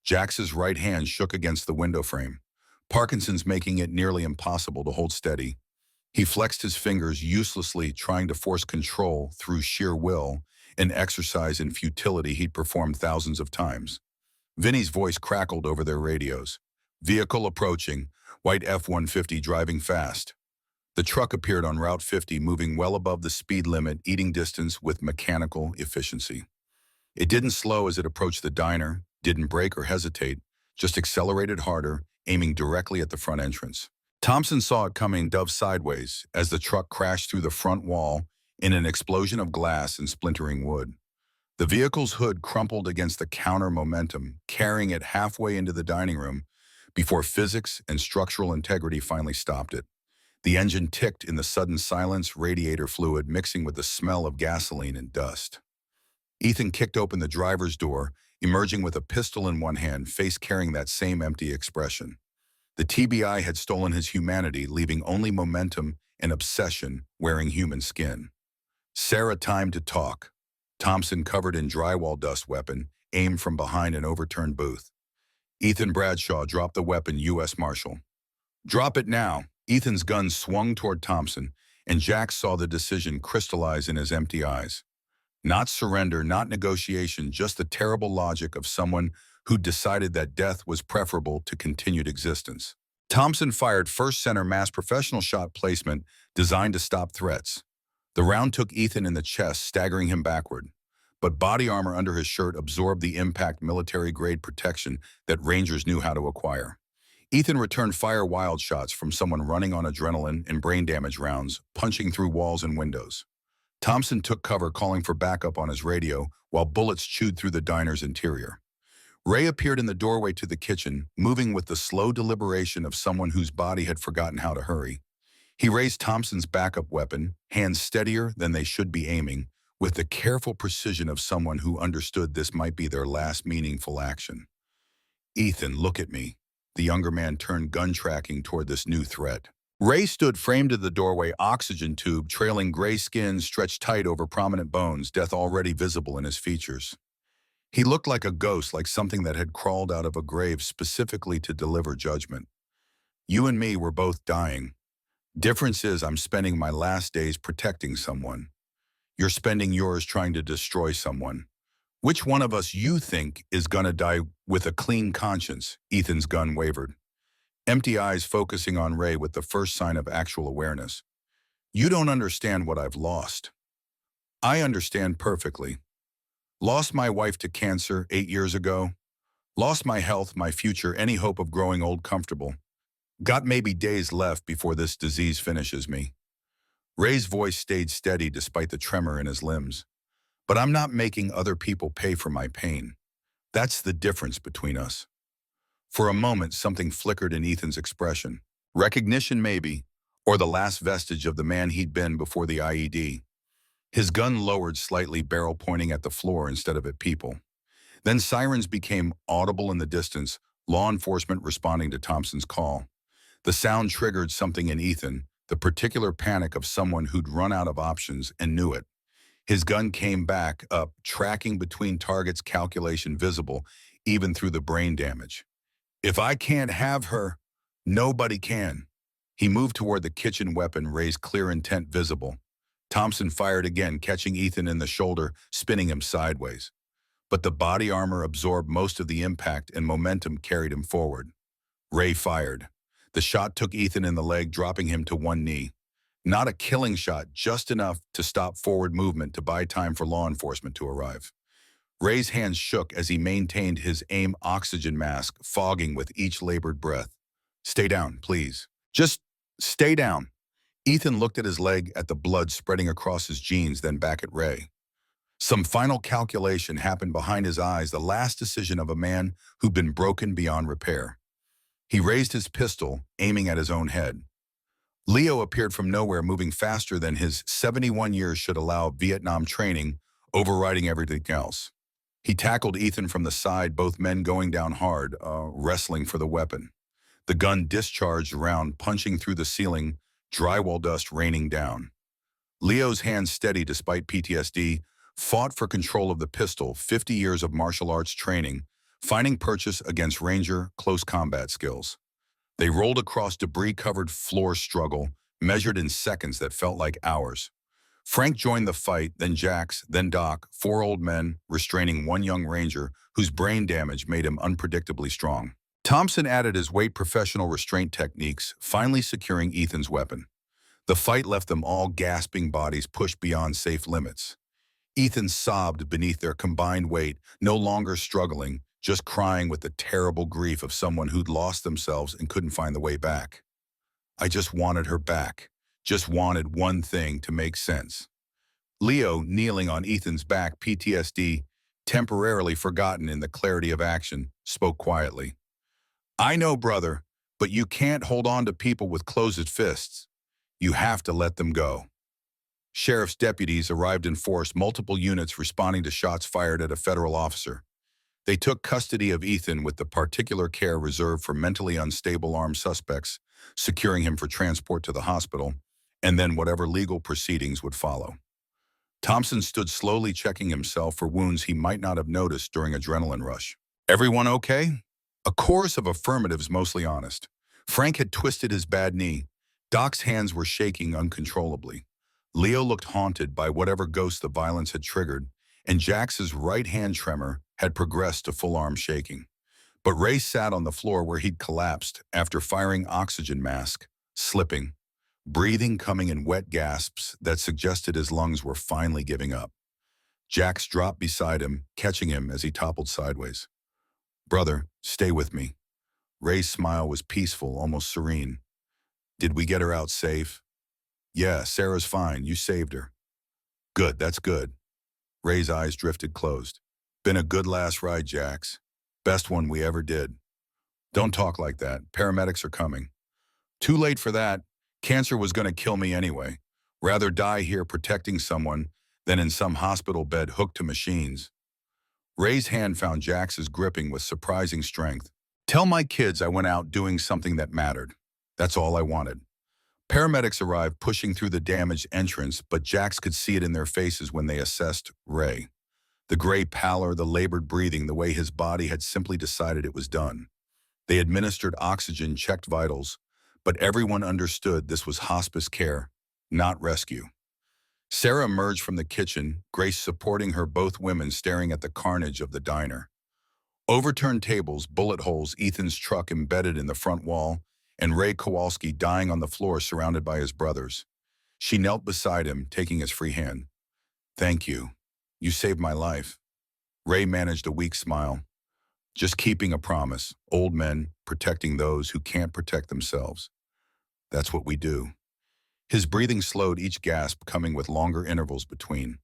Jax's right hand shook against the window frame, Parkinson's making it nearly impossible to hold steady. He flexed his fingers uselessly, trying to force control through sheer will, an exercise in futility he'd performed thousands of times. Vinny's voice crackled over their radios. Vehicle approaching, white F-150 driving fast. The truck appeared on Route 50, moving well above the speed limit, eating distance with mechanical efficiency. It didn't slow as it approached the diner, didn't brake or hesitate, just accelerated harder, aiming directly at the front entrance. Thompson saw it coming dove sideways as the truck crashed through the front wall in an explosion of glass and splintering wood. The vehicle's hood crumpled against the counter momentum, carrying it halfway into the dining room before physics and structural integrity finally stopped it. The engine ticked in the sudden silence, radiator fluid mixing with the smell of gasoline and dust. Ethan kicked open the driver's door, emerging with a pistol in one hand, face carrying that same empty expression. The TBI had stolen his humanity, leaving only momentum and obsession wearing human skin. Sarah timed to talk. Thompson covered in drywall dust weapon, aimed from behind an overturned booth. Ethan Bradshaw dropped the weapon, U.S. Marshal. Drop it now. Ethan's gun swung toward Thompson, and Jack saw the decision crystallize in his empty eyes. Not surrender, not negotiation, just the terrible logic of someone who decided that death was preferable to continued existence. Thompson fired first center mass professional shot placement designed to stop threats. The round took Ethan in the chest, staggering him backward. But body armor under his shirt absorbed the impact military-grade protection that Rangers knew how to acquire. Ethan returned fire wild shots from someone running on adrenaline and brain damage rounds, punching through walls and windows. Thompson took cover, calling for backup on his radio, while bullets chewed through the diner's interior. Ray appeared in the doorway to the kitchen, moving with the slow deliberation of someone whose body had forgotten how to hurry. He raised Thompson's backup weapon, hands steadier than they should be aiming, with the careful precision of someone who understood this might be their last meaningful action. Ethan, look at me. The younger man turned gun tracking toward this new threat. Ray stood framed in the doorway, oxygen tube, trailing gray skin stretched tight over prominent bones, death already visible in his features. He looked like a ghost, like something that had crawled out of a grave specifically to deliver judgment. You and me were both dying. Difference is I'm spending my last days protecting someone. You're spending yours trying to destroy someone. Which one of us you think is gonna die with a clean conscience? Ethan's gun wavered. Empty eyes focusing on Ray with the first sign of actual awareness. You don't understand what I've lost. I understand perfectly. Lost my wife to cancer 8 years ago. Lost my health, my future, any hope of growing old comfortable. Got maybe days left before this disease finishes me. Ray's voice stayed steady despite the tremor in his limbs. But I'm not making other people pay for my pain. That's the difference between us. For a moment, something flickered in Ethan's expression. Recognition maybe, or the last vestige of the man he'd been before the IED. His gun lowered slightly, barrel pointing at the floor instead of at people. Then sirens became audible in the distance, law enforcement responding to Thompson's call. The sound triggered something in Ethan, the particular panic of someone who'd run out of options and knew it. His gun came back up, tracking between targets, calculation visible, even through the brain damage. If I can't have her, nobody can. He moved toward the kitchen, weapon raised, clear intent visible. Thompson fired again, catching Ethan in the shoulder, spinning him sideways. But the body armor absorbed most of the impact and momentum carried him forward. Ray fired. The shot took Ethan in the leg, dropping him to one knee. Not a killing shot, just enough to stop forward movement to buy time for law enforcement to arrive. Ray's hands shook as he maintained his aim, oxygen mask fogging with each labored breath. Stay down, please. Just stay down. Ethan looked at his leg, at the blood spreading across his jeans, then back at Ray. Some final calculation happened behind his eyes, the last decision of a man who'd been broken beyond repair. He raised his pistol, aiming at his own head. Leo appeared from nowhere, moving faster than his 71 years should allow, Vietnam training, overriding everything else. He tackled Ethan from the side, both men going down hard, wrestling for the weapon. The gun discharged around, punching through the ceiling, drywall dust raining down. Leo's hands steady despite PTSD, fought for control of the pistol, 50 years of martial arts training, finding purchase against Ranger close combat skills. They rolled across debris-covered floor, struggle, measured in seconds that felt like hours. Frank joined the fight, then Jax, then Doc, 4 old men, restraining one young Ranger whose brain damage made him unpredictably strong. Thompson added his weight professional restraint techniques, finally securing Ethan's weapon. The fight left them all gasping, bodies pushed beyond safe limits. Ethan sobbed beneath their combined weight, no longer struggling, just crying with the terrible grief of someone who'd lost themselves and couldn't find the way back. I just wanted her back. Just wanted one thing to make sense. Leo, kneeling on Ethan's back, PTSD, temporarily forgotten in the clarity of action, spoke quietly. I know, brother, but you can't hold on to people with closed fists. You have to let them go. Sheriff's deputies arrived in force, multiple units responding to shots fired at a federal officer. They took custody of Ethan with the particular care reserved for mentally unstable armed suspects, securing him for transport to the hospital, and then whatever legal proceedings would follow. Thompson stood slowly checking himself for wounds he might not have noticed during adrenaline rush. Everyone okay? A chorus of affirmatives, mostly honest. Frank had twisted his bad knee. Doc's hands were shaking uncontrollably. Leo looked haunted by whatever ghost the violence had triggered, and Jax's right hand tremor had progressed to full arm shaking. But Ray sat on the floor where he'd collapsed after firing oxygen mask, slipping, breathing coming in wet gasps that suggested his lungs were finally giving up. Jax dropped beside him, catching him as he toppled sideways. Brother, stay with me. Ray's smile was peaceful, almost serene. Did we get her out safe? Yeah, Sarah's fine. You saved her. Good, that's good. Ray's eyes drifted closed. Been a good last ride, Jax. Best one we ever did. Don't talk like that. Paramedics are coming. Too late for that. Cancer was going to kill me anyway. Rather die here protecting someone than in some hospital bed hooked to machines. Ray's hand found Jax's gripping with surprising strength. Tell my kids I went out doing something that mattered. That's all I wanted. Paramedics arrived pushing through the damaged entrance, but Jax could see it in their faces when they assessed Ray. The gray pallor, the labored breathing, the way his body had simply decided it was done. They administered oxygen, checked vitals, but everyone understood this was hospice care, not rescue. Sarah emerged from the kitchen, Grace supporting her, both women staring at the carnage of the diner. Overturned tables, bullet holes, Ethan's truck embedded in the front wall, and Ray Kowalski dying on the floor surrounded by his brothers. She knelt beside him, taking his free hand. Thank you. You saved my life. Ray managed a weak smile. Just keeping a promise. Old men protecting those who can't protect themselves. That's what we do. His breathing slowed, each gasp coming with longer intervals between.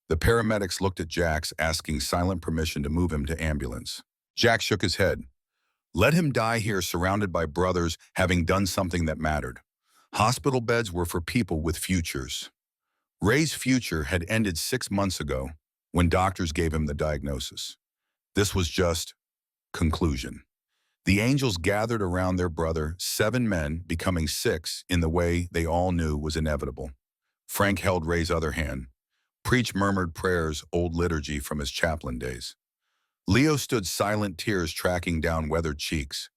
The paramedics looked at Jax, asking silent permission to move him to ambulance. Jax shook his head. Let him die here surrounded by brothers having done something that mattered. Hospital beds were for people with futures. Ray's future had ended 6 months ago when doctors gave him the diagnosis. This was just conclusion. The angels gathered around their brother, 7 men becoming 6 in the way they all knew was inevitable. Frank held Ray's other hand. Preach murmured prayers, old liturgy from his chaplain days. Leo stood silent, tears tracking down weathered cheeks.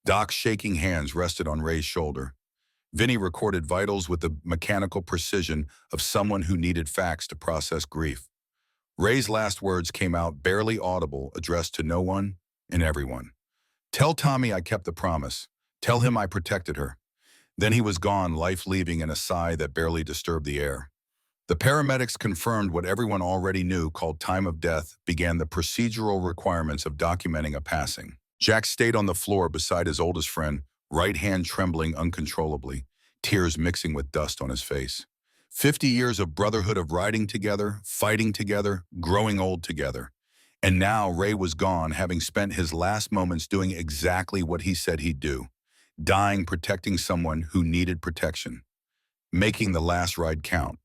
Doc's shaking hands rested on Ray's shoulder. Vinny recorded vitals with the mechanical precision of someone who needed facts to process grief. Ray's last words came out barely audible, addressed to no one and everyone. Tell Tommy I kept the promise. Tell him I protected her. Then he was gone, life leaving in a sigh that barely disturbed the air. The paramedics confirmed what everyone already knew, called time of death, began the procedural requirements of documenting a passing. Jax stayed on the floor beside his oldest friend, right hand trembling uncontrollably, tears mixing with dust on his face. 50 years of brotherhood, of riding together, fighting together, growing old together. And now Ray was gone, having spent his last moments doing exactly what he said he'd do, dying protecting someone who needed protection, making the last ride count.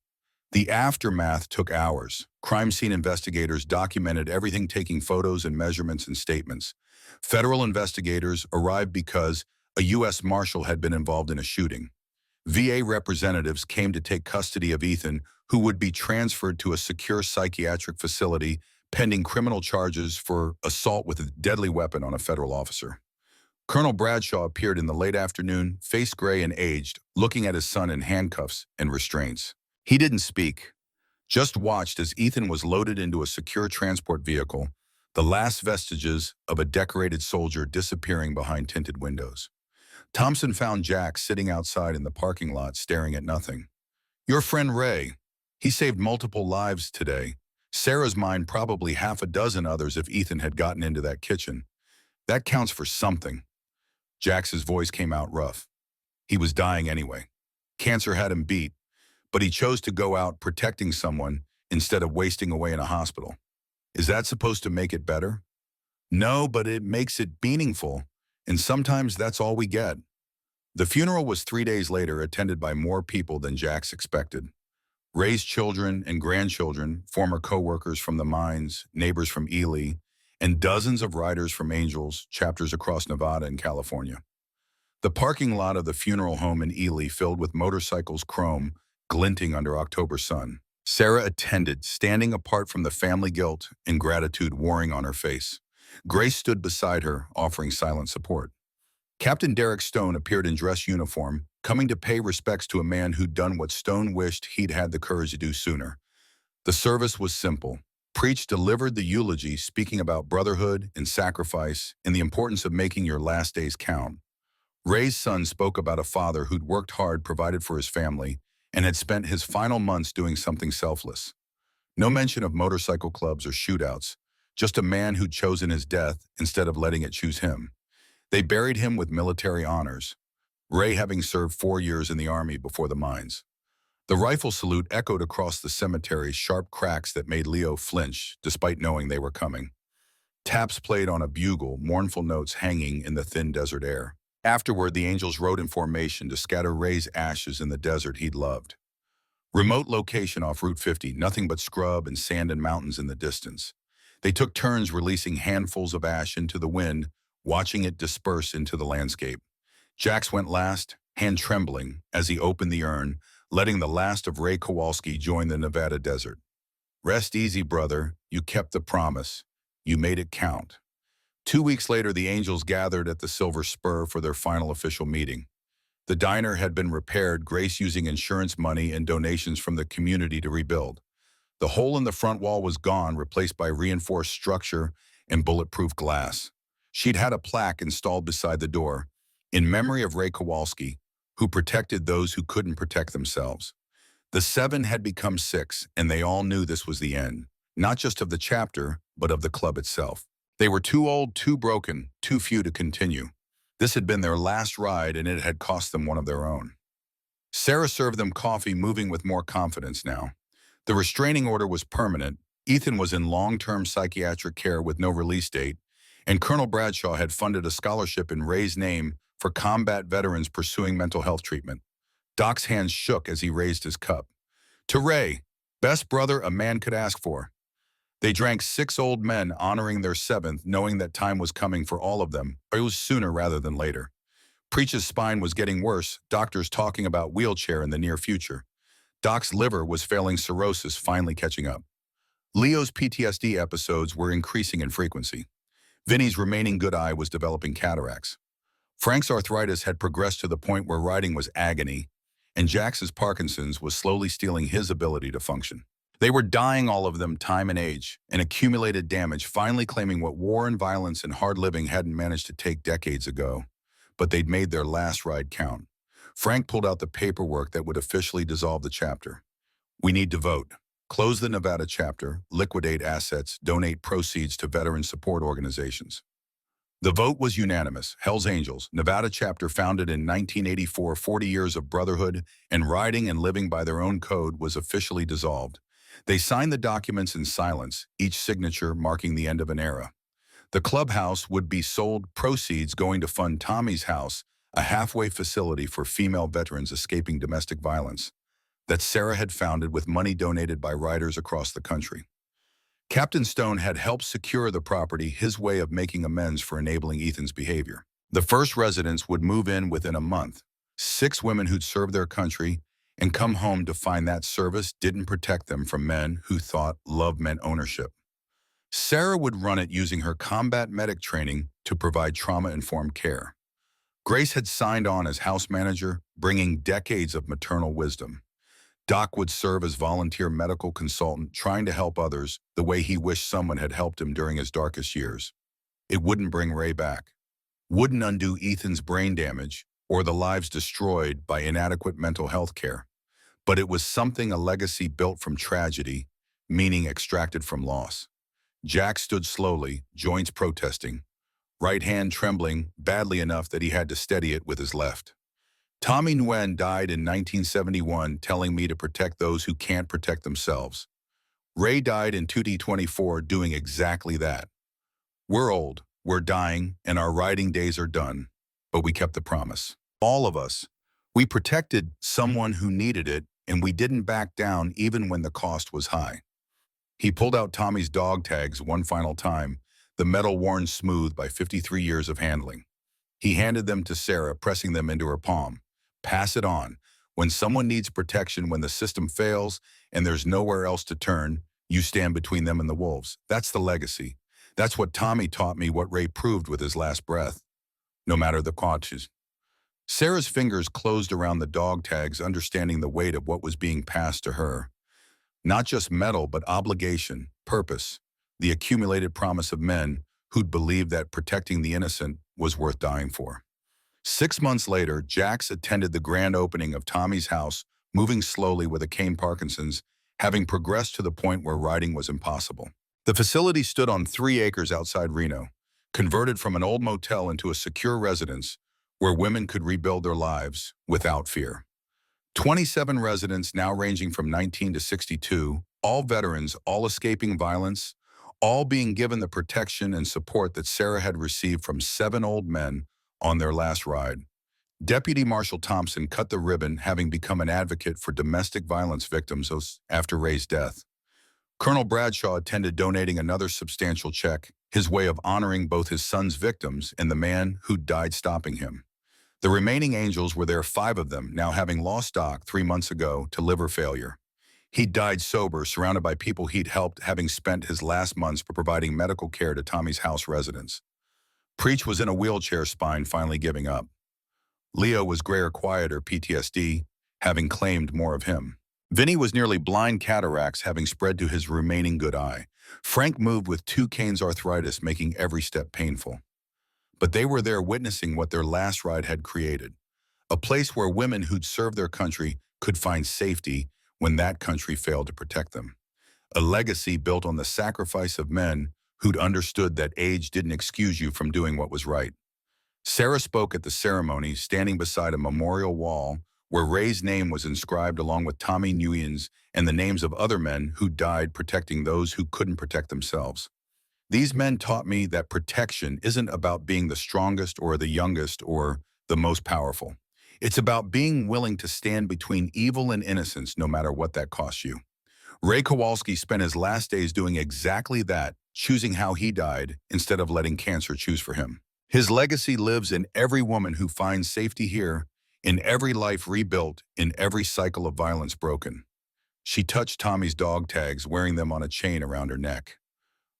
The aftermath took hours. Crime scene investigators documented everything, taking photos and measurements and statements. Federal investigators arrived because a U.S. Marshal had been involved in a shooting. VA representatives came to take custody of Ethan, who would be transferred to a secure psychiatric facility pending criminal charges for assault with a deadly weapon on a federal officer. Colonel Bradshaw appeared in the late afternoon, face gray and aged, looking at his son in handcuffs and restraints. He didn't speak, just watched as Ethan was loaded into a secure transport vehicle, the last vestiges of a decorated soldier disappearing behind tinted windows. Thompson found Jack sitting outside in the parking lot, staring at nothing. Your friend Ray, he saved multiple lives today. Sarah's mind, probably half a dozen others if Ethan had gotten into that kitchen. That counts for something. Jax's voice came out rough. He was dying anyway. Cancer had him beat, but he chose to go out protecting someone instead of wasting away in a hospital. Is that supposed to make it better? No, but it makes it meaningful, and sometimes that's all we get. The funeral was 3 days later, attended by more people than Jax expected. Ray's children and grandchildren, former co-workers from the mines, neighbors from Ely, and dozens of riders from Angels, chapters across Nevada and California. The parking lot of the funeral home in Ely filled with motorcycles, chrome, glinting under October sun. Sarah attended, standing apart from the family guilt and gratitude warring on her face. Grace stood beside her, offering silent support. Captain Derek Stone appeared in dress uniform, coming to pay respects to a man who'd done what Stone wished he'd had the courage to do sooner. The service was simple. Preach delivered the eulogy, speaking about brotherhood and sacrifice and the importance of making your last days count. Ray's son spoke about a father who'd worked hard, provided for his family, and had spent his final months doing something selfless. No mention of motorcycle clubs or shootouts, just a man who'd chosen his death instead of letting it choose him. They buried him with military honors, Ray having served 4 years in the Army before the mines. The rifle salute echoed across the cemetery, sharp cracks that made Leo flinch, despite knowing they were coming. Taps played on a bugle, mournful notes hanging in the thin desert air. Afterward, the Angels rode in formation to scatter Ray's ashes in the desert he'd loved. Remote location off Route 50, nothing but scrub and sand and mountains in the distance. They took turns releasing handfuls of ash into the wind, watching it disperse into the landscape. Jax went last, hand trembling, as he opened the urn, letting the last of Ray Kowalski join the Nevada desert. Rest easy, brother. You kept the promise. You made it count. 2 weeks later, the Angels gathered at the Silver Spur for their final official meeting. The diner had been repaired, Grace using insurance money and donations from the community to rebuild. The hole in the front wall was gone, replaced by reinforced structure and bulletproof glass. She'd had a plaque installed beside the door, in memory of Ray Kowalski, who protected those who couldn't protect themselves. The 7 had become 6, and they all knew this was the end, not just of the chapter, but of the club itself. They were too old, too broken, too few to continue. This had been their last ride, and it had cost them one of their own. Sarah served them coffee, moving with more confidence now. The restraining order was permanent, Ethan was in long-term psychiatric care with no release date, and Colonel Bradshaw had funded a scholarship in Ray's name for combat veterans pursuing mental health treatment. Doc's hands shook as he raised his cup. To Ray, best brother a man could ask for. They drank 6 old men, honoring their 7th, knowing that time was coming for all of them, but it was sooner rather than later. Preach's spine was getting worse, doctors talking about wheelchair in the near future. Doc's liver was failing, cirrhosis finally catching up. Leo's PTSD episodes were increasing in frequency. Vinny's remaining good eye was developing cataracts. Frank's arthritis had progressed to the point where riding was agony, and Jax's Parkinson's was slowly stealing his ability to function. They were dying, all of them, time and age, and accumulated damage, finally claiming what war and violence and hard living hadn't managed to take decades ago. But they'd made their last ride count. Frank pulled out the paperwork that would officially dissolve the chapter. We need to vote. Close the Nevada chapter, liquidate assets, donate proceeds to veteran support organizations. The vote was unanimous. Hell's Angels, Nevada chapter founded in 1984, 40 years of brotherhood and riding and living by their own code, was officially dissolved. They signed the documents in silence, each signature marking the end of an era. The clubhouse would be sold, proceeds going to fund Tommy's House, a halfway facility for female veterans escaping domestic violence, that Sarah had founded with money donated by riders across the country. Captain Stone had helped secure the property, his way of making amends for enabling Ethan's behavior. The first residents would move in within a month. 6 women who'd served their country and come home to find that service didn't protect them from men who thought love meant ownership. Sarah would run it using her combat medic training to provide trauma-informed care. Grace had signed on as house manager, bringing decades of maternal wisdom. Doc would serve as volunteer medical consultant, trying to help others the way he wished someone had helped him during his darkest years. It wouldn't bring Ray back, wouldn't undo Ethan's brain damage or the lives destroyed by inadequate mental health care, but it was something, a legacy built from tragedy, meaning extracted from loss. Jack stood slowly, joints protesting, right hand trembling badly enough that he had to steady it with his left. Tommy Nguyen died in 1971, telling me to protect those who can't protect themselves. Ray died in 2024, doing exactly that. We're old, we're dying, and our riding days are done, but we kept the promise. All of us. We protected someone who needed it, and we didn't back down even when the cost was high. He pulled out Tommy's dog tags one final time, the metal worn smooth by 53 years of handling. He handed them to Sarah, pressing them into her palm. Pass it on. When someone needs protection, when the system fails and there's nowhere else to turn, you stand between them and the wolves. That's the legacy. That's what Tommy taught me, what Ray proved with his last breath. No matter the cost. Sarah's fingers closed around the dog tags, understanding the weight of what was being passed to her. Not just metal, but obligation, purpose, the accumulated promise of men who'd believed that protecting the innocent was worth dying for. 6 months later, Jax attended the grand opening of Tommy's house, moving slowly with a cane Parkinson's, having progressed to the point where riding was impossible. The facility stood on 3 acres outside Reno, converted from an old motel into a secure residence where women could rebuild their lives without fear. 27 residents, now ranging from 19 to 62, all veterans, all escaping violence, all being given the protection and support that Sarah had received from 7 old men on their last ride. Deputy Marshal Thompson cut the ribbon, having become an advocate for domestic violence victims after Ray's death. Colonel Bradshaw attended, donating another substantial check, his way of honoring both his son's victims and the man who died stopping him. The remaining angels were there, 5 of them, now having lost Doc 3 months ago to liver failure. He died sober, surrounded by people he'd helped, having spent his last months providing medical care to Tommy's house residents. Preach was in a wheelchair, spine finally giving up. Leo was grayer, quieter, PTSD, having claimed more of him. Vinny was nearly blind, cataracts having spread to his remaining good eye. Frank moved with 2 canes, arthritis, making every step painful. But they were there, witnessing what their last ride had created. A place where women who'd served their country could find safety when that country failed to protect them. A legacy built on the sacrifice of men who'd understood that age didn't excuse you from doing what was right. Sarah spoke at the ceremony, standing beside a memorial wall where Ray's name was inscribed along with Tommy Nguyen's and the names of other men who died protecting those who couldn't protect themselves. These men taught me that protection isn't about being the strongest or the youngest or the most powerful. It's about being willing to stand between evil and innocence, no matter what that costs you. Ray Kowalski spent his last days doing exactly that, choosing how he died instead of letting cancer choose for him. His legacy lives in every woman who finds safety here, in every life rebuilt, in every cycle of violence broken. She touched Tommy's dog tags, wearing them on a chain around her neck.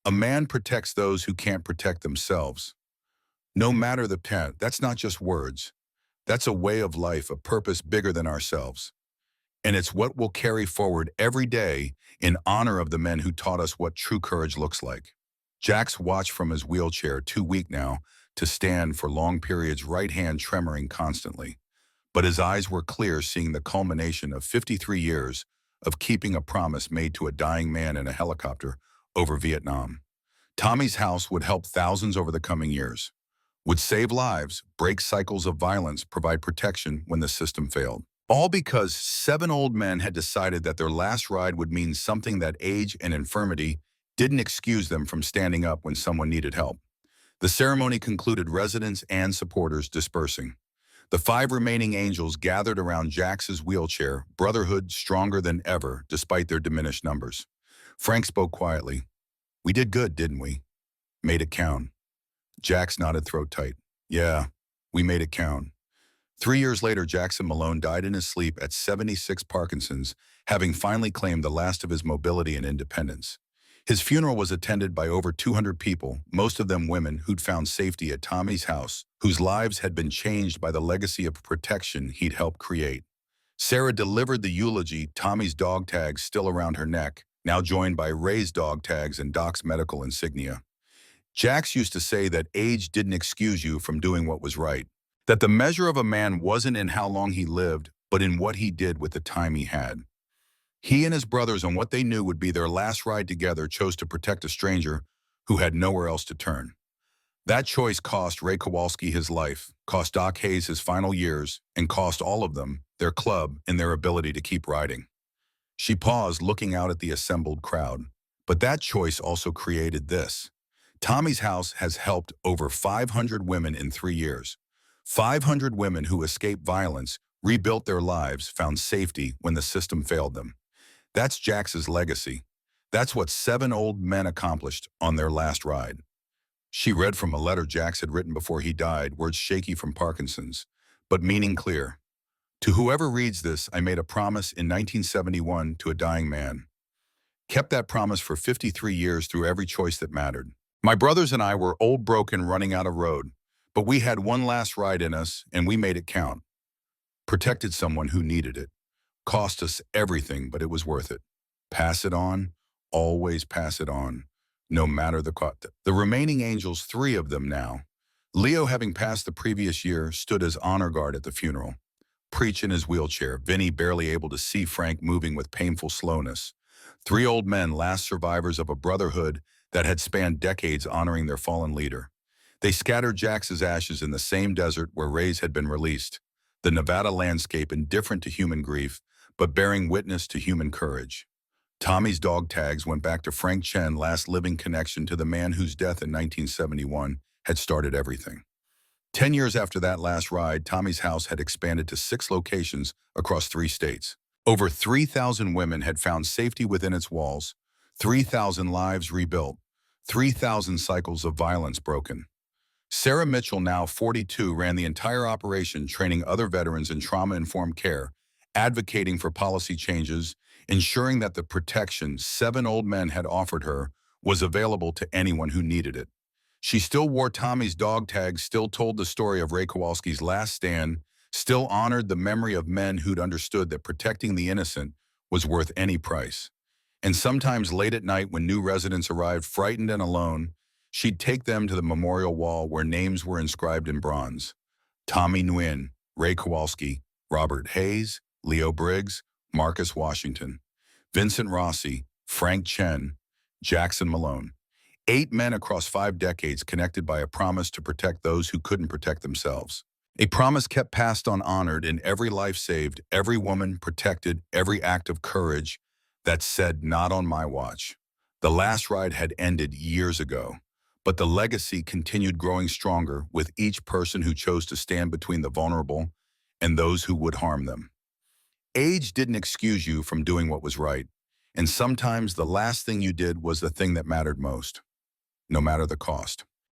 A man protects those who can't protect themselves. No matter the path, that's not just words. That's a way of life, a purpose bigger than ourselves. And it's what we'll carry forward every day in honor of the men who taught us what true courage looks like. Jax watched from his wheelchair, too weak now to stand for long periods, right hand tremoring constantly. But his eyes were clear, seeing the culmination of 53 years of keeping a promise made to a dying man in a helicopter over Vietnam. Tommy's house would help thousands over the coming years, would save lives, break cycles of violence, provide protection when the system failed. All because 7 old men had decided that their last ride would mean something, that age and infirmity didn't excuse them from standing up when someone needed help. The ceremony concluded, residents and supporters dispersing. The 5 remaining angels gathered around Jax's wheelchair, brotherhood stronger than ever despite their diminished numbers. Frank spoke quietly. "We did good, didn't we? Made it count." Jax nodded, throat tight. "Yeah, we made it count." 3 years later, Jackson Malone died in his sleep at 76, Parkinson's, having finally claimed the last of his mobility and independence. His funeral was attended by over 200 people, most of them women who'd found safety at Tommy's house, whose lives had been changed by the legacy of protection he'd helped create. Sarah delivered the eulogy, Tommy's dog tags still around her neck, now joined by Ray's dog tags and Doc's medical insignia. Jax used to say that age didn't excuse you from doing what was right, that the measure of a man wasn't in how long he lived, but in what he did with the time he had. He and his brothers, on what they knew would be their last ride together, chose to protect a stranger who had nowhere else to turn. That choice cost Ray Kowalski his life, cost Doc Hayes his final years, and cost all of them their club and their ability to keep riding. She paused, looking out at the assembled crowd. But that choice also created this. Tommy's house has helped over 500 women in 3 years. 500 women who escaped violence, rebuilt their lives, found safety when the system failed them. That's Jax's legacy. That's what 7 old men accomplished on their last ride. She read from a letter Jax had written before he died, words shaky from Parkinson's, but meaning clear. To whoever reads this, I made a promise in 1971 to a dying man. Kept that promise for 53 years through every choice that mattered. My brothers and I were old, broken, running out of road, but we had one last ride in us, and we made it count. Protected someone who needed it. Cost us everything, but it was worth it. Pass it on, always pass it on, no matter the cost. The remaining angels, 3 of them now. Leo, having passed the previous year, stood as honor guard at the funeral. Preach in his wheelchair, Vinny barely able to see Frank moving with painful slowness. 3 old men, last survivors of a brotherhood that had spanned decades honoring their fallen leader. They scattered Jax's ashes in the same desert where Ray's had been released, the Nevada landscape indifferent to human grief, but bearing witness to human courage. Tommy's dog tags went back to Frank Chen, last living connection to the man whose death in 1971 had started everything. 10 years after that last ride, Tommy's house had expanded to 6 locations across 3 states. Over 3,000 women had found safety within its walls, 3,000 lives rebuilt, 3,000 cycles of violence broken. Sarah Mitchell, now 42, ran the entire operation, training other veterans in trauma-informed care, advocating for policy changes, ensuring that the protection 7 old men had offered her was available to anyone who needed it. She still wore Tommy's dog tags, still told the story of Ray Kowalski's last stand, still honored the memory of men who'd understood that protecting the innocent was worth any price. And sometimes late at night when new residents arrived frightened and alone, she'd take them to the memorial wall where names were inscribed in bronze. Tommy Nguyen, Ray Kowalski, Robert Hayes, Leo Briggs, Marcus Washington, Vincent Rossi, Frank Chen, Jackson Malone. 8 men across 5 decades connected by a promise to protect those who couldn't protect themselves. A promise kept passed on, honored in every life saved, every woman protected, every act of courage that said, not on my watch. The last ride had ended years ago, but the legacy continued growing stronger with each person who chose to stand between the vulnerable and those who would harm them. Age didn't excuse you from doing what was right, and sometimes the last thing you did was the thing that mattered most, no matter the cost.